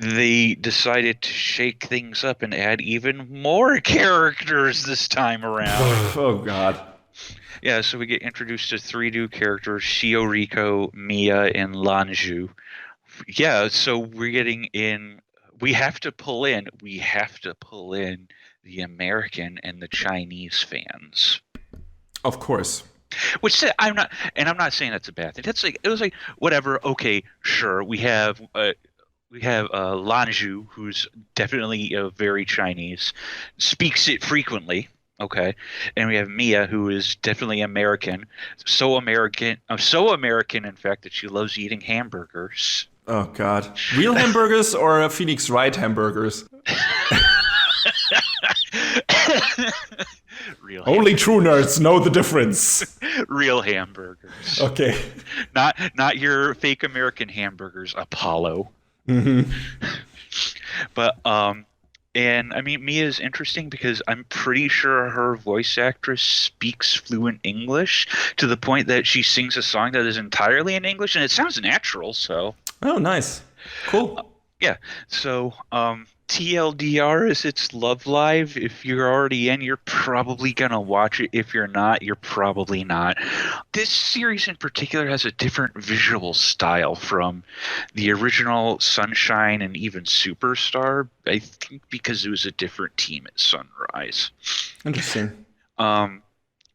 they decided to shake things up and add even more characters this time around. Oh, God. Yeah, so we get introduced to 3 new characters, Shioriko, Mia, and Lanju. Yeah, so we're getting in... We have to pull in the American and the Chinese fans. Of course. Which I'm not saying that's a bad thing. It was like whatever. Okay, sure. We have Lanju, who's definitely very Chinese, speaks it frequently. Okay, and we have Mia, who is definitely American. So American, in fact, that she loves eating hamburgers. Oh God, real hamburgers or Phoenix Wright hamburgers? Real Only true nerds know the difference. Real hamburgers. Okay. Not your fake American hamburgers, Apollo. Mm-hmm. But and I mean, Mia is interesting because I'm pretty sure her voice actress speaks fluent English to the point that she sings a song that is entirely in English, and it sounds natural. So. Oh, nice. Cool. Yeah. So TLDR is it's Love Live. If you're already in, you're probably going to watch it. If you're not, you're probably not. This series in particular has a different visual style from the original Sunshine and even Superstar, I think because it was a different team at Sunrise. Interesting. And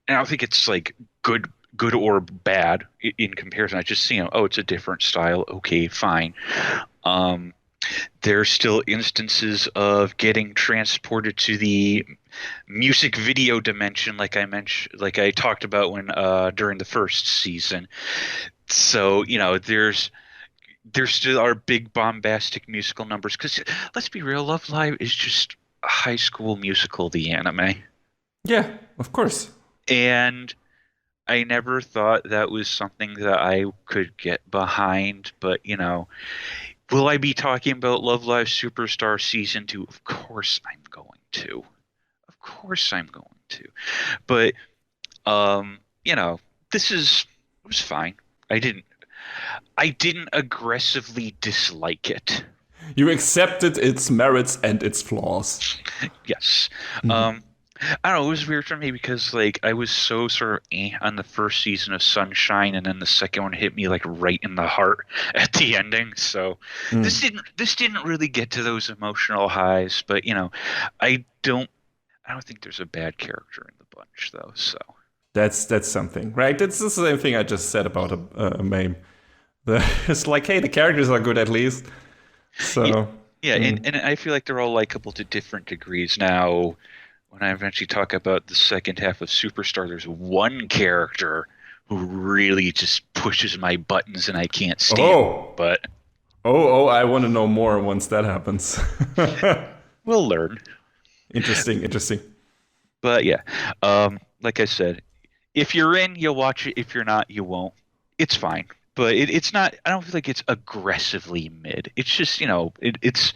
I don't think it's like good or bad in comparison. I just see them. Oh, it's a different style. Okay, fine. There's still instances of getting transported to the music video dimension, like I talked about when during the first season. So there's still are big bombastic musical numbers. Because let's be real, Love Live is just a High School Musical, the anime. Yeah, of course. And I never thought that was something that I could get behind, but will I be talking about Love Live Superstar Season 2? Of course I'm going to. But this is was fine. I didn't aggressively dislike it. You accepted its merits and its flaws. Yes. I don't know, it was weird for me because like I was so sort of on the first season of Sunshine, and then the second one hit me like right in the heart at the ending. So this didn't really get to those emotional highs, but I don't think there's a bad character in the bunch though. So That's something, right? That's the same thing I just said about a meme. It's like, hey, the characters are good at least. So yeah, and I feel like they're all likable to different degrees. Now, when I eventually talk about the second half of Superstar, there's one character who really just pushes my buttons and I can't stand. But I want to know more once that happens. we'll learn. Interesting. But yeah, like I said, if you're in, you'll watch it. If you're not, you won't. It's fine. But it's not. I don't feel like it's aggressively mid. It's just it's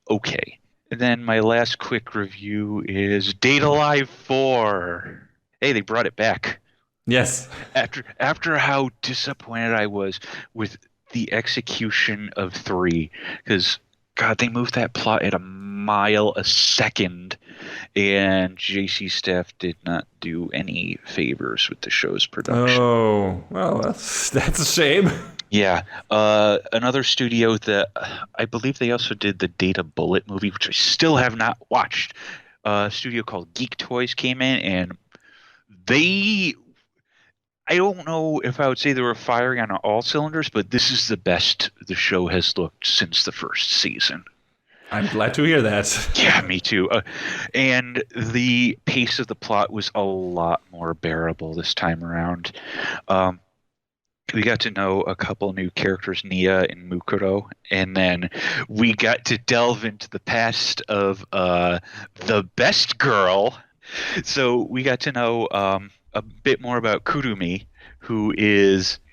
okay. And then my last quick review is Data Live 4. Hey, they brought it back. Yes. After how disappointed I was with the execution of 3, because God, they moved that plot at a mile a second, and JC staff did not do any favors with the show's production. Oh, well, that's a shame. Yeah. Another studio that I believe they also did the Data Bullet movie, which I still have not watched. A studio called Geek Toys came in, and I don't know if I would say they were firing on all cylinders, but this is the best the show has looked since the first season. I'm glad to hear that. Yeah, me too. And the pace of the plot was a lot more bearable this time around. We got to know a couple new characters, Nia and Mukuro, and then we got to delve into the past of the best girl. So we got to know a bit more about Kurumi,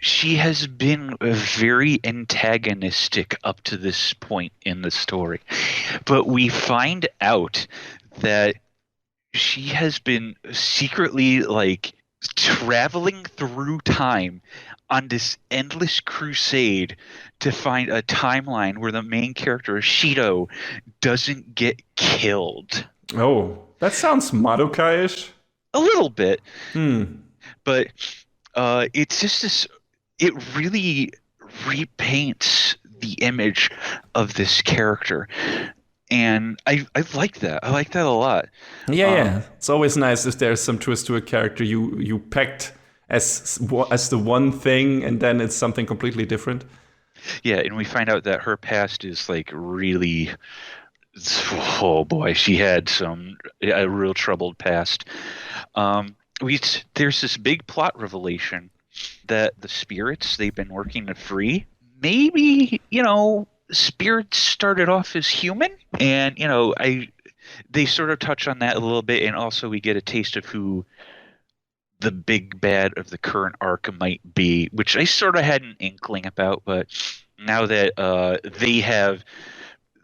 she has been very antagonistic up to this point in the story. But we find out that she has been secretly like traveling through time on this endless crusade to find a timeline where the main character, Shido, doesn't get killed. Oh, that sounds Madoka-ish. A little bit. But it's just this, it really repaints the image of this character. And I like that. I like that a lot. Yeah. It's always nice if there's some twist to a character you pecked as the one thing, and then it's something completely different. Yeah, and we find out that her past is like really, oh boy, she had a real troubled past. There's this big plot revelation that the spirits they've been working to free, maybe, spirits started off as human, and they sort of touch on that a little bit, and also we get a taste of who the big bad of the current arc might be, which I sort of had an inkling about, but now that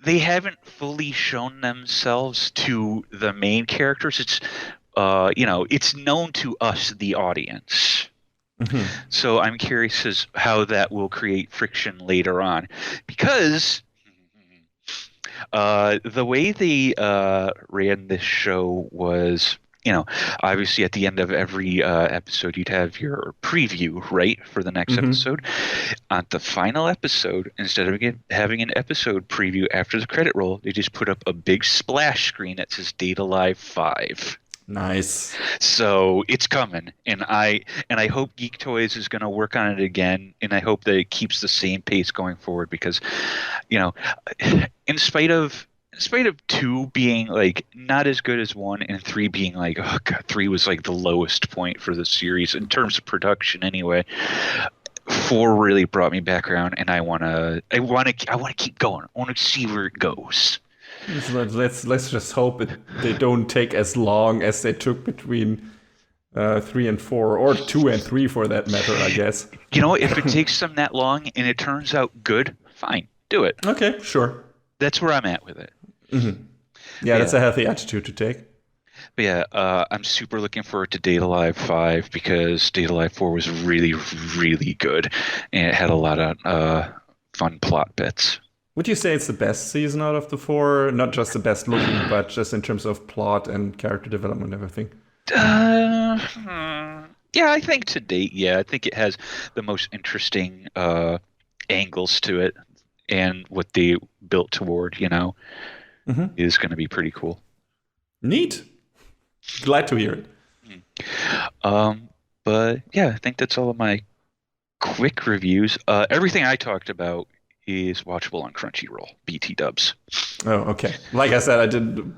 they haven't fully shown themselves to the main characters, it's it's known to us, the audience. Mm-hmm. So I'm curious as how that will create friction later on, because the way they ran this show was, obviously at the end of every episode, you'd have your preview, right, for the next episode. On the final episode, instead of having an episode preview after the credit roll, they just put up a big splash screen that says Data Live 5. Nice. So it's coming, and I hope Geek Toys is going to work on it again, and I hope that it keeps the same pace going forward, because, in spite of 2 being like not as good as 1, and 3 being like, oh god, 3 was like the lowest point for the series in terms of production anyway. 4 really brought me back around, and I want to keep going. I want to see where it goes. Let's just hope they don't take as long as they took between 3 and 4, or 2 and 3 for that matter, I guess. If it takes them that long and it turns out good, fine, do it. Okay, sure. That's where I'm at with it. Mm-hmm. Yeah, that's a healthy attitude to take. But yeah, I'm super looking forward to Data Live 5 because Data Live 4 was really, really good, and it had a lot of fun plot bits. Would you say it's the best season out of the four? Not just the best looking, but just in terms of plot and character development and everything. Yeah, I think to date, yeah, I think it has the most interesting angles to it, and what they built toward, is going to be pretty cool. Neat. Glad to hear it. But yeah, I think that's all of my quick reviews. Everything I talked about is watchable on Crunchyroll, BT dubs. Oh, okay. Like I said, I didn't.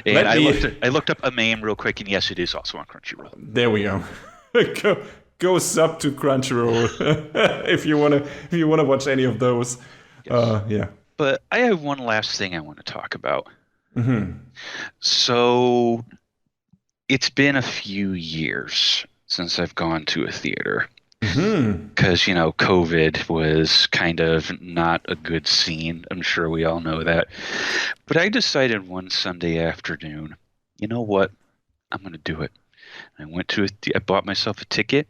And I looked up AMAIM real quick, and yes, it is also on Crunchyroll. There we go. Go sub to Crunchyroll if you wanna watch any of those. Yes. Yeah. But I have one last thing I want to talk about. Mm-hmm. So it's been a few years since I've gone to a theater. Because, COVID was kind of not a good scene. I'm sure we all know that. But I decided one Sunday afternoon, you know what? I'm going to do it. I went to I bought myself a ticket,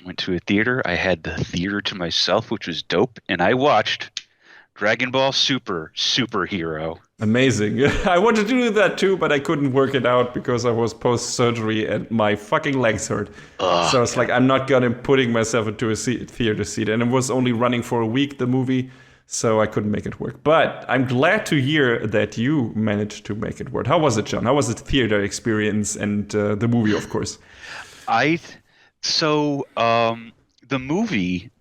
went to a theater. I had the theater to myself, which was dope. And I watched Dragon Ball Superhero. Amazing. I wanted to do that too, but I couldn't work it out because I was post-surgery and my fucking legs hurt. So it's like, I'm not gonna putting myself into a theater seat. And it was only running for a week, the movie, so I couldn't make it work. But I'm glad to hear that you managed to make it work. How was it, John? How was the theater experience and the movie, of course? The movie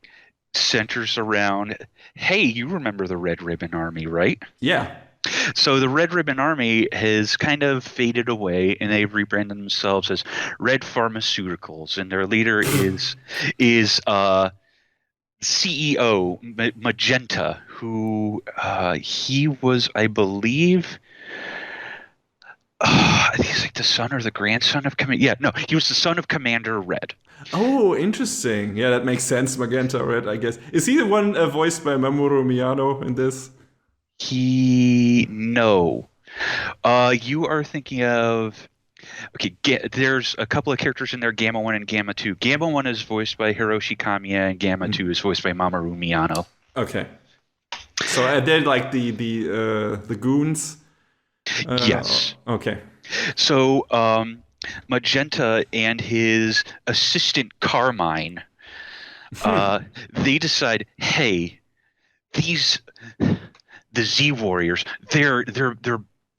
centers around, hey, you remember the Red Ribbon Army, right? Yeah. So the Red Ribbon Army has kind of faded away, and they've rebranded themselves as Red Pharmaceuticals, and their leader is CEO Magenta, who he was, I believe, I think he's like the son or the grandson of Commander. Yeah, no, he was the son of Commander Red. Oh, interesting. Yeah, that makes sense. Magenta Red, I guess. Is he the one voiced by Mamoru Miyano in this? No. You are thinking of... Okay, there's a couple of characters in there, Gamma 1 and Gamma 2. Gamma 1 is voiced by Hiroshi Kamiya, and Gamma 2 is voiced by Mamoru Miyano. Okay. So they're like the goons? Yes. Okay. So Magenta and his assistant Carmine, they decide, hey, the Z Warriors, they're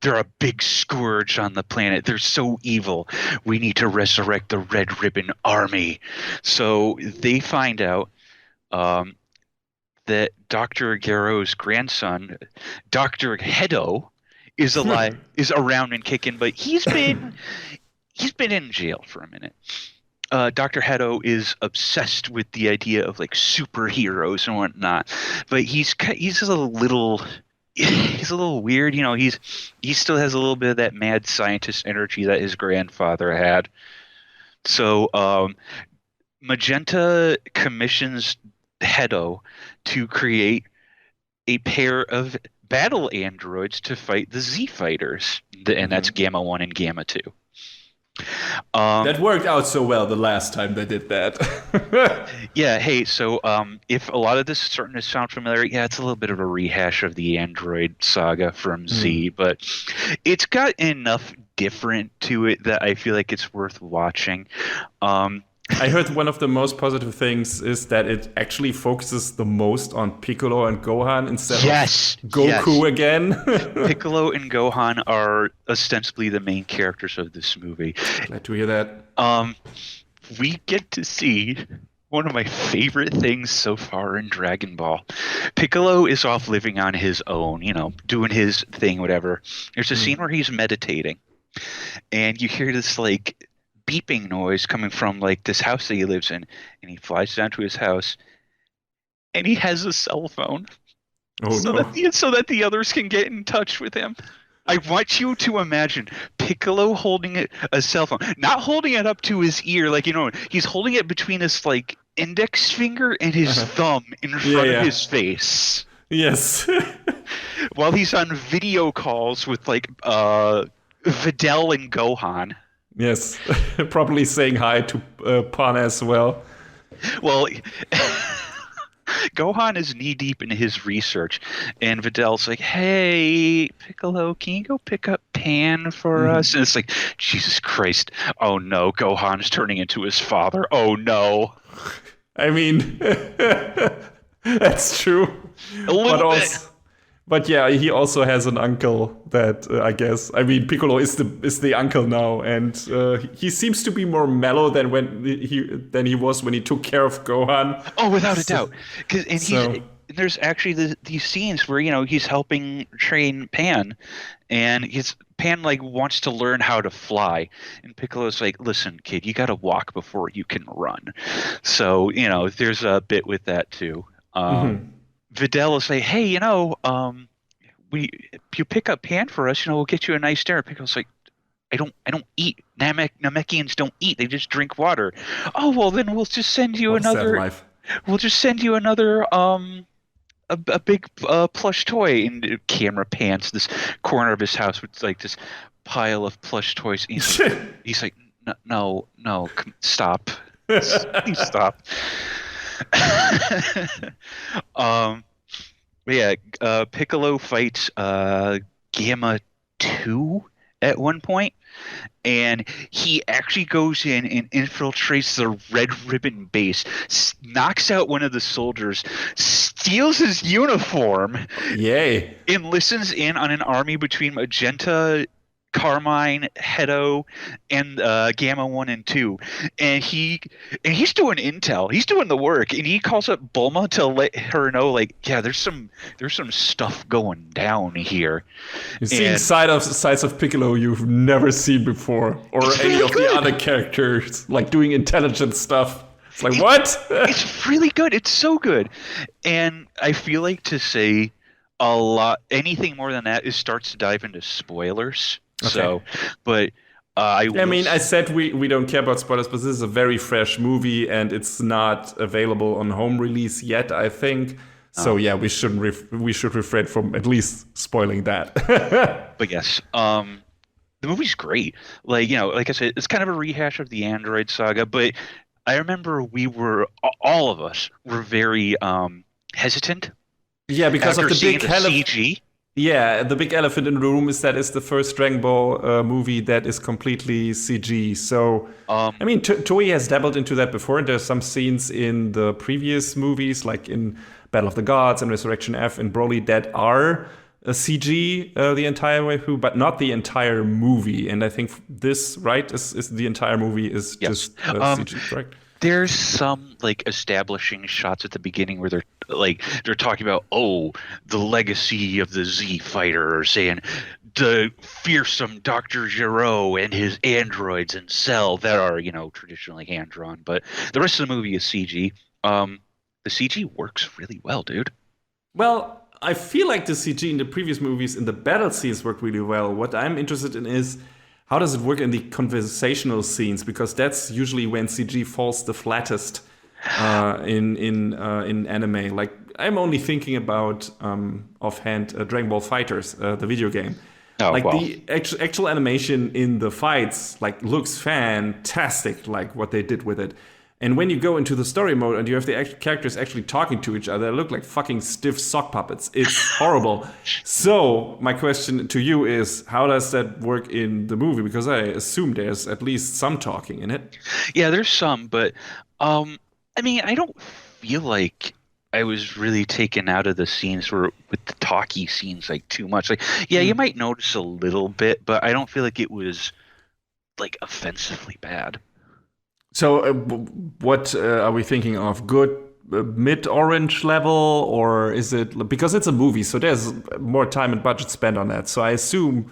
a big scourge on the planet. They're so evil. We need to resurrect the Red Ribbon Army. So they find out that Dr. Gero's grandson, Dr. Hedo, is alive, is around and kicking, but he's been in jail for a minute. Dr. Hedo is obsessed with the idea of like superheroes and whatnot, but he's a little weird. He still has a little bit of that mad scientist energy that his grandfather had. So Magenta commissions Hedo to create a pair of battle androids to fight the Z fighters, and that's Gamma 1 and Gamma 2. That worked out so well the last time they did that. Yeah, hey, so if a lot of this is starting to sound familiar, yeah, it's a little bit of a rehash of the Android saga from Z, but it's got enough different to it that I feel like it's worth watching. I heard one of the most positive things is that it actually focuses the most on Piccolo and Gohan instead of Goku again. Piccolo and Gohan are ostensibly the main characters of this movie. Glad to hear that. We get to see one of my favorite things so far in Dragon Ball. Piccolo is off living on his own, doing his thing, whatever. There's a scene where he's meditating, and you hear this like beeping noise coming from like this house that he lives in, and he flies down to his house, and he has a cell phone, so that the others can get in touch with him. I want you to imagine Piccolo holding a cell phone, not holding it up to his ear, like he's holding it between his like index finger and his thumb in front of his face. Yes. While he's on video calls with like Videl and Gohan. Yes, probably saying hi to Pan as well. Well, Gohan is knee deep in his research, and Videl's like, "Hey, Piccolo, can you go pick up Pan for us?" And it's like, Jesus Christ! Oh no, Gohan's turning into his father. Oh no! I mean, that's true. A little But bit. also, but yeah, he also has an uncle that I guess. I mean, Piccolo is the uncle now, and he seems to be more mellow than he was when he took care of Gohan. Oh, without a So, doubt. There's actually these scenes where he's helping train Pan, and Pan like wants to learn how to fly, and Piccolo's like, "Listen, kid, you got to walk before you can run." So there's a bit with that too. Videl will say, "Hey, you pick up Pan for us, we'll get you a nice dinner." Piccolo's like, I don't eat. Namekians don't eat. They just drink water. Oh, well, then we'll just send you what a sad another. life. We'll just send you another a big plush toy. And the camera pans to this corner of his house with like this pile of plush toys. And he's like, no, stop, please stop. But yeah, Piccolo fights Gamma 2 at one point, and he actually goes in and infiltrates the Red Ribbon base, knocks out one of the soldiers, steals his uniform, Yay! and listens in on an army between Magenta, Carmine, Hedo, and Gamma 1 and 2. And he's doing intel. He's doing the work, and he calls up Bulma to let her know, like, yeah, there's some stuff going down here. You're seeing sides of Piccolo you've never seen before, or any really of the other characters, like doing intelligent stuff. It's like, what? It's really good. It's so good. And I feel like to say anything more than that starts to dive into spoilers. Okay. So, but I said we don't care about spoilers, but this is a very fresh movie, and it's not available on home release yet, I think. So yeah, we should refrain from at least spoiling that. But yes, the movie's great. Like I said, it's kind of a rehash of the Android saga, but I remember all of us were very hesitant. Yeah, because of the big CG. Yeah, the big elephant in the room is that it's the first Dragon Ball movie that is completely CG. So, I mean, Toei has dabbled into that before, and there's some scenes in the previous movies, like in Battle of the Gods and Resurrection F and Broly, that are CG the entire way through, but not the entire movie. And I think this, right, is the entire movie is just CG, correct? There's some like establishing shots at the beginning where they're talking about the legacy of the Z fighter, or saying the fearsome Dr. Gero and his androids and Cell that are traditionally hand drawn, but the rest of the movie is CG. The CG works really well, dude. Well, I feel like the CG in the previous movies in the battle scenes worked really well. What I'm interested in is, how does it work in the conversational scenes? Because that's usually when CG falls the flattest in anime. Like, I'm only thinking about offhand Dragon Ball FighterZ, the video game. The actual animation in the fights looks fantastic, like what they did with it. And when you go into the story mode and you have the characters actually talking to each other, they look like fucking stiff sock puppets. It's horrible. So my question to you is, how does that work in the movie? Because I assume there's at least some talking in it. Yeah, there's some, but I mean, I don't feel like I was really taken out of the scenes with the talky scenes too much. You might notice a little bit, but I don't feel like it was offensively bad. So what are we thinking of? Good mid-orange level, or is it, because it's a movie, so there's more time and budget spent on that. So I assume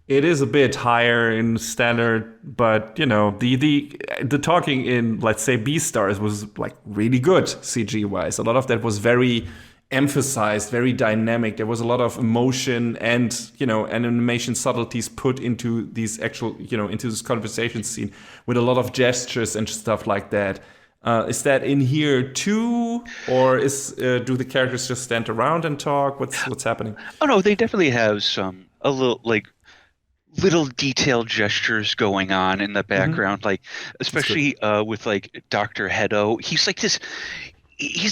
it is a bit higher in standard, but the talking in, let's say, Beastars was really good CG wise. A lot of that was very emphasized, very dynamic. There was a lot of emotion and animation subtleties put into these actual into this conversation scene with a lot of gestures and stuff like that. Is that in here too, or do the characters just stand around and talk? What's happening? Oh no, they definitely have a little little detailed gestures going on in the Mm-hmm. background, like That's good. especially with like Dr. Hedo. He's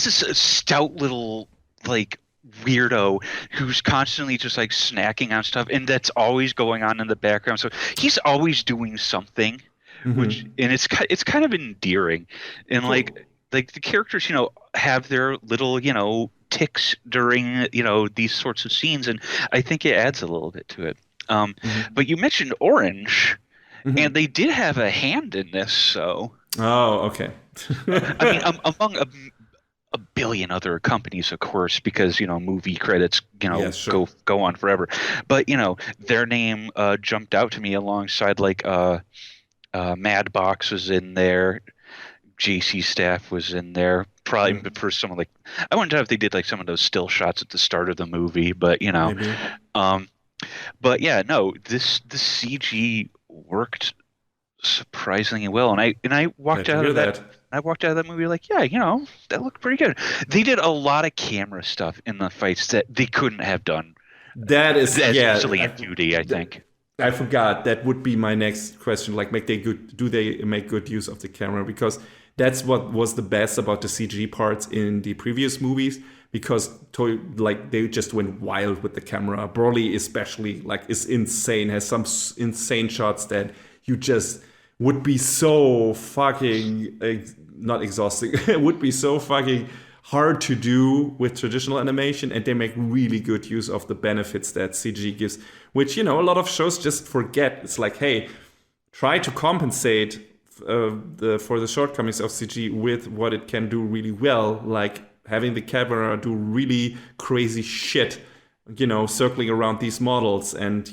this stout little like weirdo who's constantly just like snacking on stuff, and that's always going on in the background. So he's always doing something, which Mm-hmm. and it's kind of endearing, and Cool. like the characters have their little ticks during these sorts of scenes, and I think it adds a little bit to it. Mm-hmm. But you mentioned Orange, and Mm-hmm. they did have a hand in this, so. Oh, okay. I mean, among a billion other companies, of course, because movie credits Yes, sure. go on forever. But their name jumped out to me alongside like Mad Box was in there, JC Staff was in there. Probably Mm, for some of like I wonder if they did like some of those still shots at the start of the movie, but maybe. um, but yeah, no, this CG worked surprisingly well, and I Glad to hear that. walked out of that movie like, yeah, that looked pretty good. They did a lot of camera stuff in the fights that they couldn't have done That is, as yeah. easily in Cutie, I think. I forgot. That would be my next question. Like, make they good? Do they make good use of the camera? Because that's what was the best about the CG parts in the previous movies. Because like they just went wild with the camera. Broly especially like is insane. Has some insane shots that you just would be so fucking not exhausting. It would be so fucking hard to do with traditional animation, and they make really good use of the benefits that CG gives, which a lot of shows just forget. It's like, hey, try to compensate for the shortcomings of CG with what it can do really well, like having the camera do really crazy shit, circling around these models and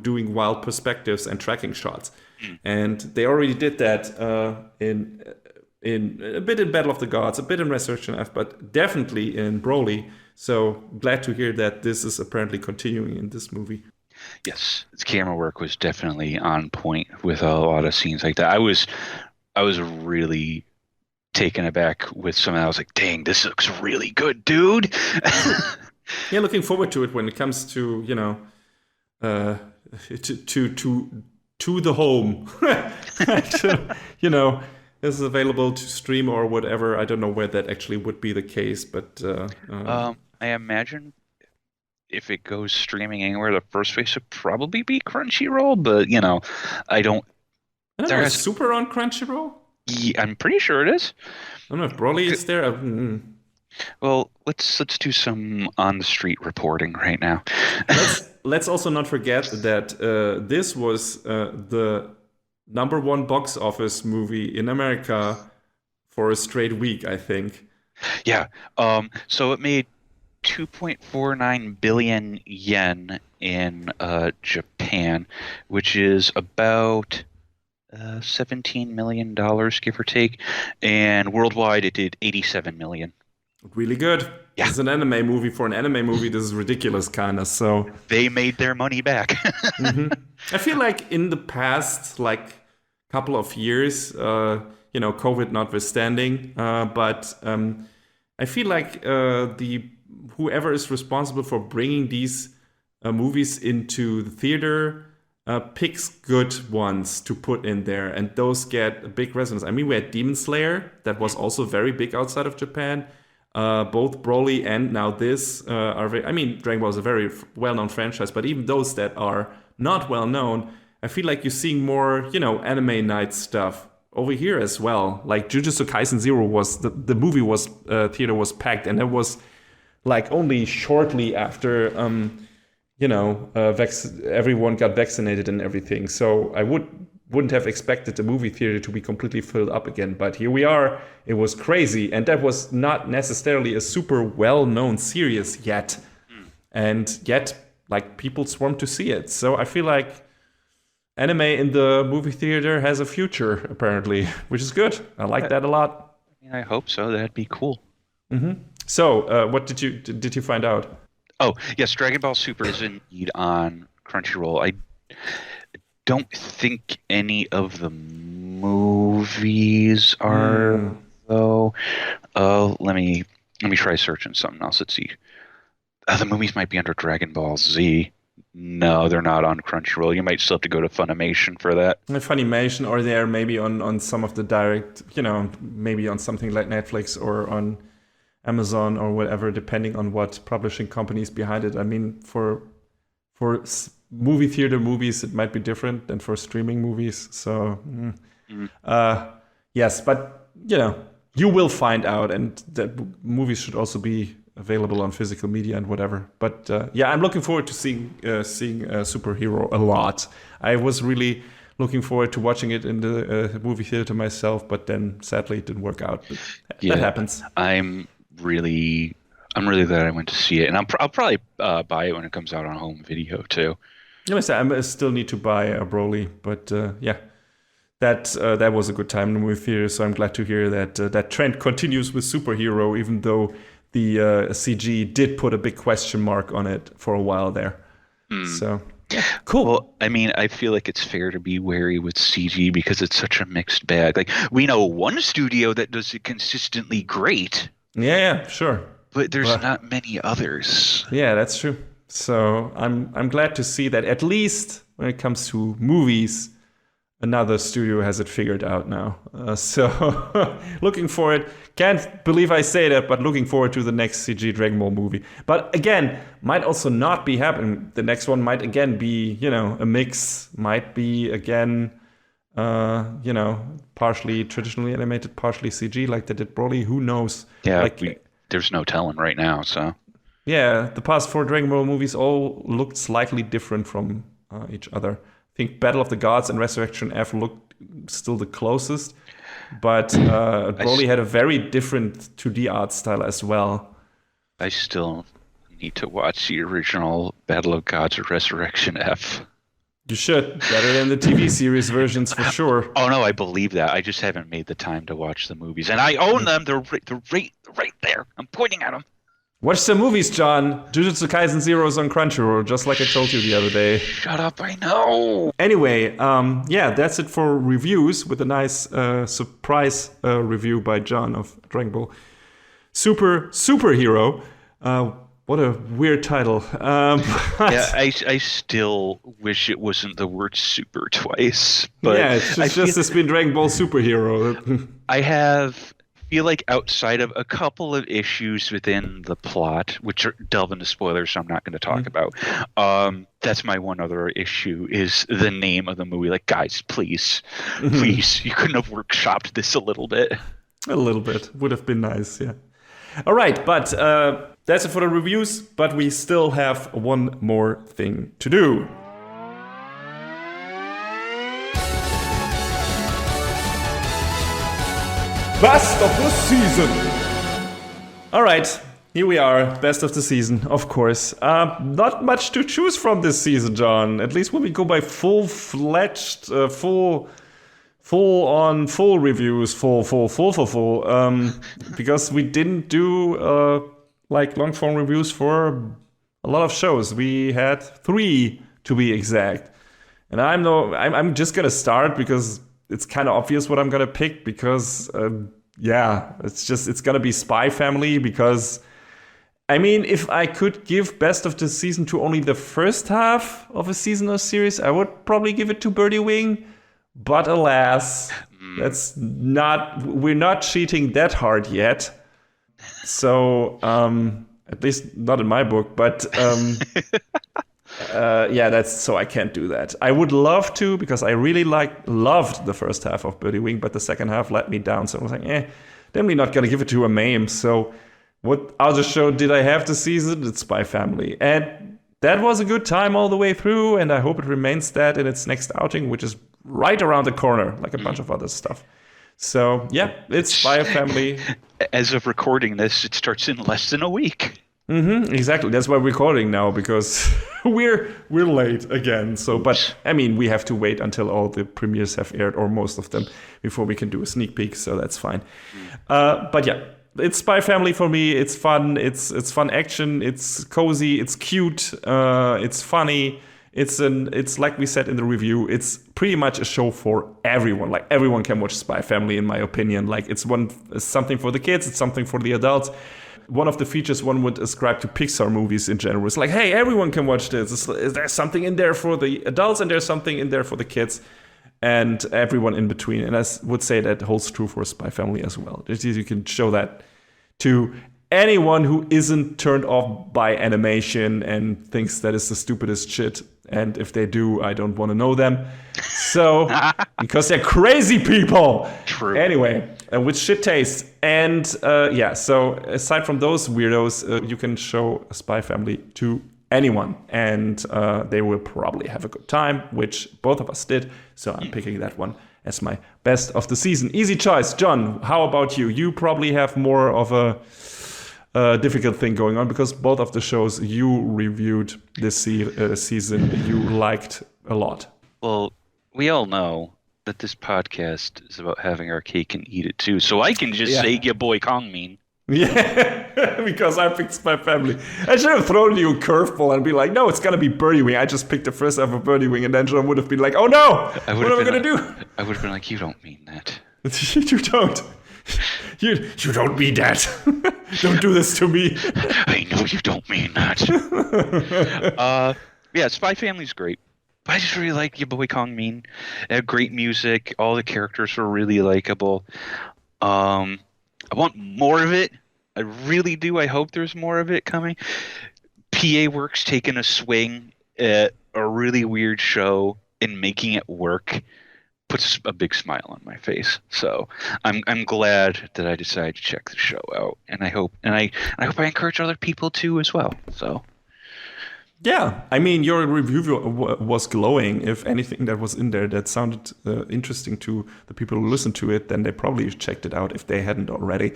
doing wild perspectives and tracking shots. Mm. And they already did that in a bit in Battle of the Gods, a bit in Resurrection F, but definitely in Broly. So glad to hear that this is apparently continuing in this movie. Yes, its camera work was definitely on point with a lot of scenes like that. I was really taken aback with some. I was like, dang, this looks really good, dude. Cool. Yeah, looking forward to it when it comes to uh, to the home. you know, this is available to stream or whatever. I don't know where that actually would be the case, but I imagine if it goes streaming anywhere, the first place would probably be Crunchyroll, but I don't. I don't know. There Is has. Super on Crunchyroll? I'm pretty sure it is. I don't know if Broly is there. Well, let's do some on the street reporting right now. Let's also not forget that this was the number one box office movie in America for a straight week, I think. Yeah. So it made 2.49 billion yen in Japan, which is about $17 million, give or take, and worldwide it did 87 million. Really good. This Yeah, is an anime movie. For an anime movie, this is ridiculous, kind of. So, they made their money back. I feel like in the past, like couple of years, COVID notwithstanding, but I feel like the whoever is responsible for bringing these movies into the theater picks good ones to put in there, and those get a big resonance. I mean, we had Demon Slayer that was also very big outside of Japan. Both Broly and now this are very. I mean, Dragon Ball is a very well-known franchise, but even those that are not well-known, I feel like you're seeing more, anime night stuff over here as well. Like Jujutsu Kaisen Zero was the movie was theater was packed, and it was like only shortly after everyone got vaccinated and everything. So I wouldn't have expected the movie theater to be completely filled up again, but here we are. It was crazy, and that was not necessarily a super well-known series yet, and yet like people swarmed to see it. So I feel like anime in the movie theater has a future apparently, which is good. I like that a lot. I hope so. That'd be cool. So what did you find out? Oh, yes, Dragon Ball Super is indeed on Crunchyroll. I don't think any of the movies are though. Let me try searching something else. Let's see. The movies might be under Dragon Ball Z. No, they're not on Crunchyroll. You might still have to go to Funimation for that. Funimation, or they're maybe on some of the direct, maybe on something like Netflix or on Amazon or whatever, depending on what publishing companies behind it. I mean, for movie theater movies, it might be different than for streaming movies. So, yes, but you will find out, and that movies should also be available on physical media and whatever. But I'm looking forward to seeing Superhero a lot. I was really looking forward to watching it in the movie theater myself, but then sadly it didn't work out. But that happens. I'm really glad I went to see it, and I'll probably buy it when it comes out on home video too. I still need to buy a Broly, but that was a good time in the movie theater. So I'm glad to hear that that trend continues with Superhero, even though the CG did put a big question mark on it for a while there. So, cool. Well, I mean, I feel like it's fair to be wary with CG because it's such a mixed bag. Like, we know one studio that does it consistently great. Yeah, sure. But there's not many others. Yeah, that's true. So I'm glad to see that at least when it comes to movies, another studio has it figured out now. So looking forward. Can't believe I say that, but looking forward to the next CG Dragon Ball movie. But again, might also not be happening. The next one might again be, a mix. Might be again, partially traditionally animated, partially CG, like they did Broly. Who knows? Yeah, there's no telling right now. So yeah, the past 4 Dragon Ball movies all looked slightly different from each other. I think Battle of the Gods and Resurrection F looked still the closest, but Broly had a very different 2D art style as well. I still need to watch the original Battle of Gods or Resurrection F. You should. Better than the TV series versions for sure. Oh no, I believe that. I just haven't made the time to watch the movies, and I own them. They're right there. I'm pointing at them. Watch some movies, John. Jujutsu Kaisen 0 is on Crunchyroll, just like I told you the other day. Shut up, I know. Anyway, that's it for reviews with a nice surprise review by John of Dragon Ball Superhero. What a weird title. I still wish it wasn't the word super twice. But yeah, it's just been Dragon Ball Superhero. I feel like outside of a couple of issues within the plot, which delve into spoilers, so I'm not going to talk about. That's my one other issue is the name of the movie. Like, guys, please, you couldn't have workshopped this a little bit. A little bit would have been nice, yeah. All right, but that's it for the reviews. But we still have one more thing to do. Best of the season. All right, here we are, best of the season, of course. Not much to choose from this season, John. At least when we go by full-fledged, full reviews, because we didn't do long form reviews for a lot of shows. We had 3 to be exact, and I'm just gonna start because it's kind of obvious what I'm gonna pick because it's gonna be Spy Family because I mean if I could give best of the season to only the first half of a season or series, I would probably give it to Birdie Wing, but alas, we're not cheating that hard yet. So at least not in my book, but so I can't do that. I would love to because I really loved the first half of Birdie Wing, but the second half let me down. So I was like, definitely not gonna give it to AMAIM. So what other show did I have this season? It's Spy Family, and that was a good time all the way through. And I hope it remains that in its next outing, which is right around the corner, like a bunch of other stuff. So yeah, it's Spy Family. As of recording this, it starts in less than a week. Exactly. That's why we're recording now because we're late again. So, but I mean, we have to wait until all the premieres have aired, or most of them, before we can do a sneak peek. So that's fine. But yeah, it's Spy Family for me. It's fun. It's fun action. It's cozy. It's cute. It's funny. It's like we said in the review. It's pretty much a show for everyone. Like everyone can watch Spy Family, in my opinion. Like it's something for the kids. It's something for the adults. one of the features one would ascribe to Pixar movies in general. It's like, hey, everyone can watch this. There's something in there for the adults and there's something in there for the kids and everyone in between. And I would say that holds true for Spy Family as well. You can show that to anyone who isn't turned off by animation and thinks that is the stupidest shit. And if they do, I don't want to know them. So, because they're crazy people. True. Anyway, with shit taste. And so aside from those weirdos, you can show Spy Family to anyone. And they will probably have a good time, which both of us did. So I'm picking that one as my best of the season. Easy choice. John, how about you? You probably have more of a difficult thing going on because both of the shows you reviewed this season you liked a lot. Well, we all know that this podcast is about having our cake and eat it too, so I can just say your boy Kongmin. Yeah, because I picked Spy Family. I should have thrown you a curveball and be like, no, it's gonna be Birdie Wing. I just picked the first ever Birdie Wing, and then John would have been like, oh no, what am I gonna do? I would have been like, you don't mean that. You don't. You don't mean that. Don't do this to me. I know you don't mean that. Spy Family's great. But I just really like your boy Kongmin. They have great music. All the characters are really likable. I want more of it. I really do. I hope there's more of it coming. PA Works taking a swing at a really weird show and making it work puts a big smile on my face. So I'm glad that I decided to check the show out, and I hope I encourage other people to as well. So yeah, I mean, your review was glowing. If anything that was in there that sounded interesting to the people who listened to it, then they probably checked it out if they hadn't already.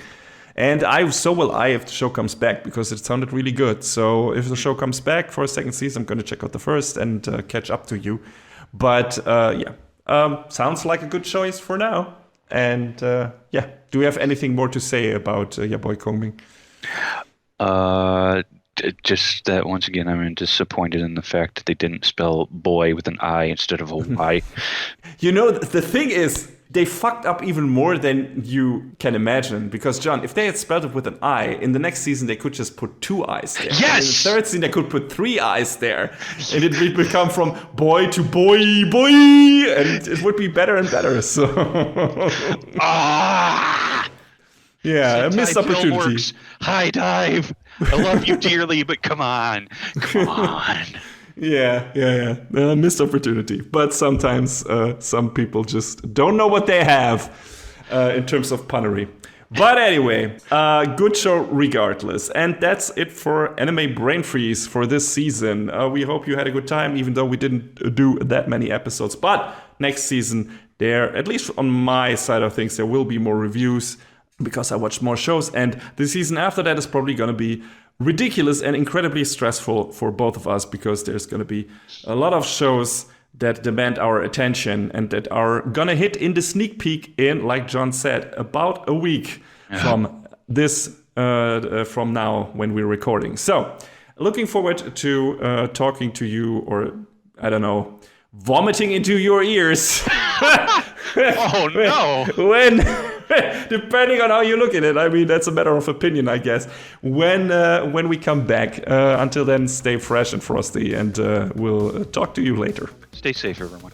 And so will I if the show comes back, because it sounded really good. So if the show comes back for a second season, I'm going to check out the first and catch up to you. But sounds like a good choice for now. And do we have anything more to say about your boy Kongming? Just that once again, I'm disappointed in the fact that they didn't spell boy with an I instead of a Y. You know, the thing is, they fucked up even more than you can imagine. Because, John, if they had spelled it with an I, in the next season they could just put 2 I's there. Yes! And in the third season they could put 3 I's there. And it would become from boy to boy. And it would be better and better. So. Yeah, a missed opportunity. High dive. I love you dearly, but come on. Yeah. Missed opportunity. But sometimes some people just don't know what they have in terms of punnery. But anyway, good show regardless. And that's it for Anime Brain Freeze for this season. We hope you had a good time, even though we didn't do that many episodes. But next season, at least on my side of things, there will be more reviews, because I watched more shows, and the season after that is probably going to be ridiculous and incredibly stressful for both of us, because there's going to be a lot of shows that demand our attention and that are going to hit in the sneak peek in, like John said, about a week from now when we're recording. So, looking forward to talking to you, or, I don't know, vomiting into your ears. Oh, no. When depending on how you look at it. I mean, that's a matter of opinion, I guess. When we come back. Until then, stay fresh and frosty, and we'll talk to you later. Stay safe, everyone.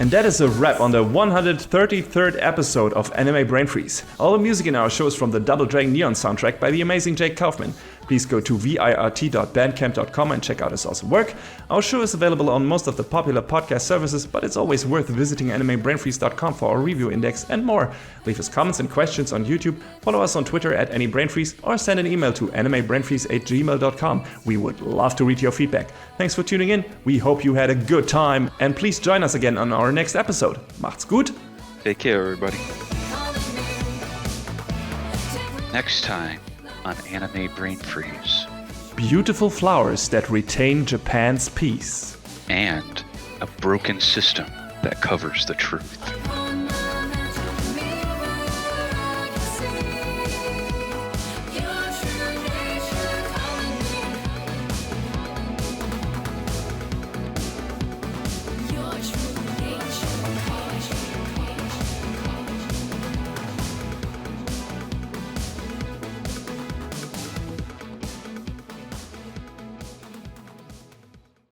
And that is a wrap on the 133rd episode of Anime Brain Freeze. All the music in our show is from the Double Dragon Neon soundtrack by the amazing Jake Kaufman. Please go to virt.bandcamp.com and check out his awesome work. Our show is available on most of the popular podcast services, but it's always worth visiting animebrainfreeze.com for our review index and more. Leave us comments and questions on YouTube, follow us on Twitter at AnyBrainFreeze, or send an email to animebrainfreeze@gmail.com. We would love to read your feedback. Thanks for tuning in. We hope you had a good time, and please join us again on our next episode. Macht's gut. Take care, everybody. Next time on Anime Brain Freeze. Beautiful flowers that retain Japan's peace. And a broken system that covers the truth.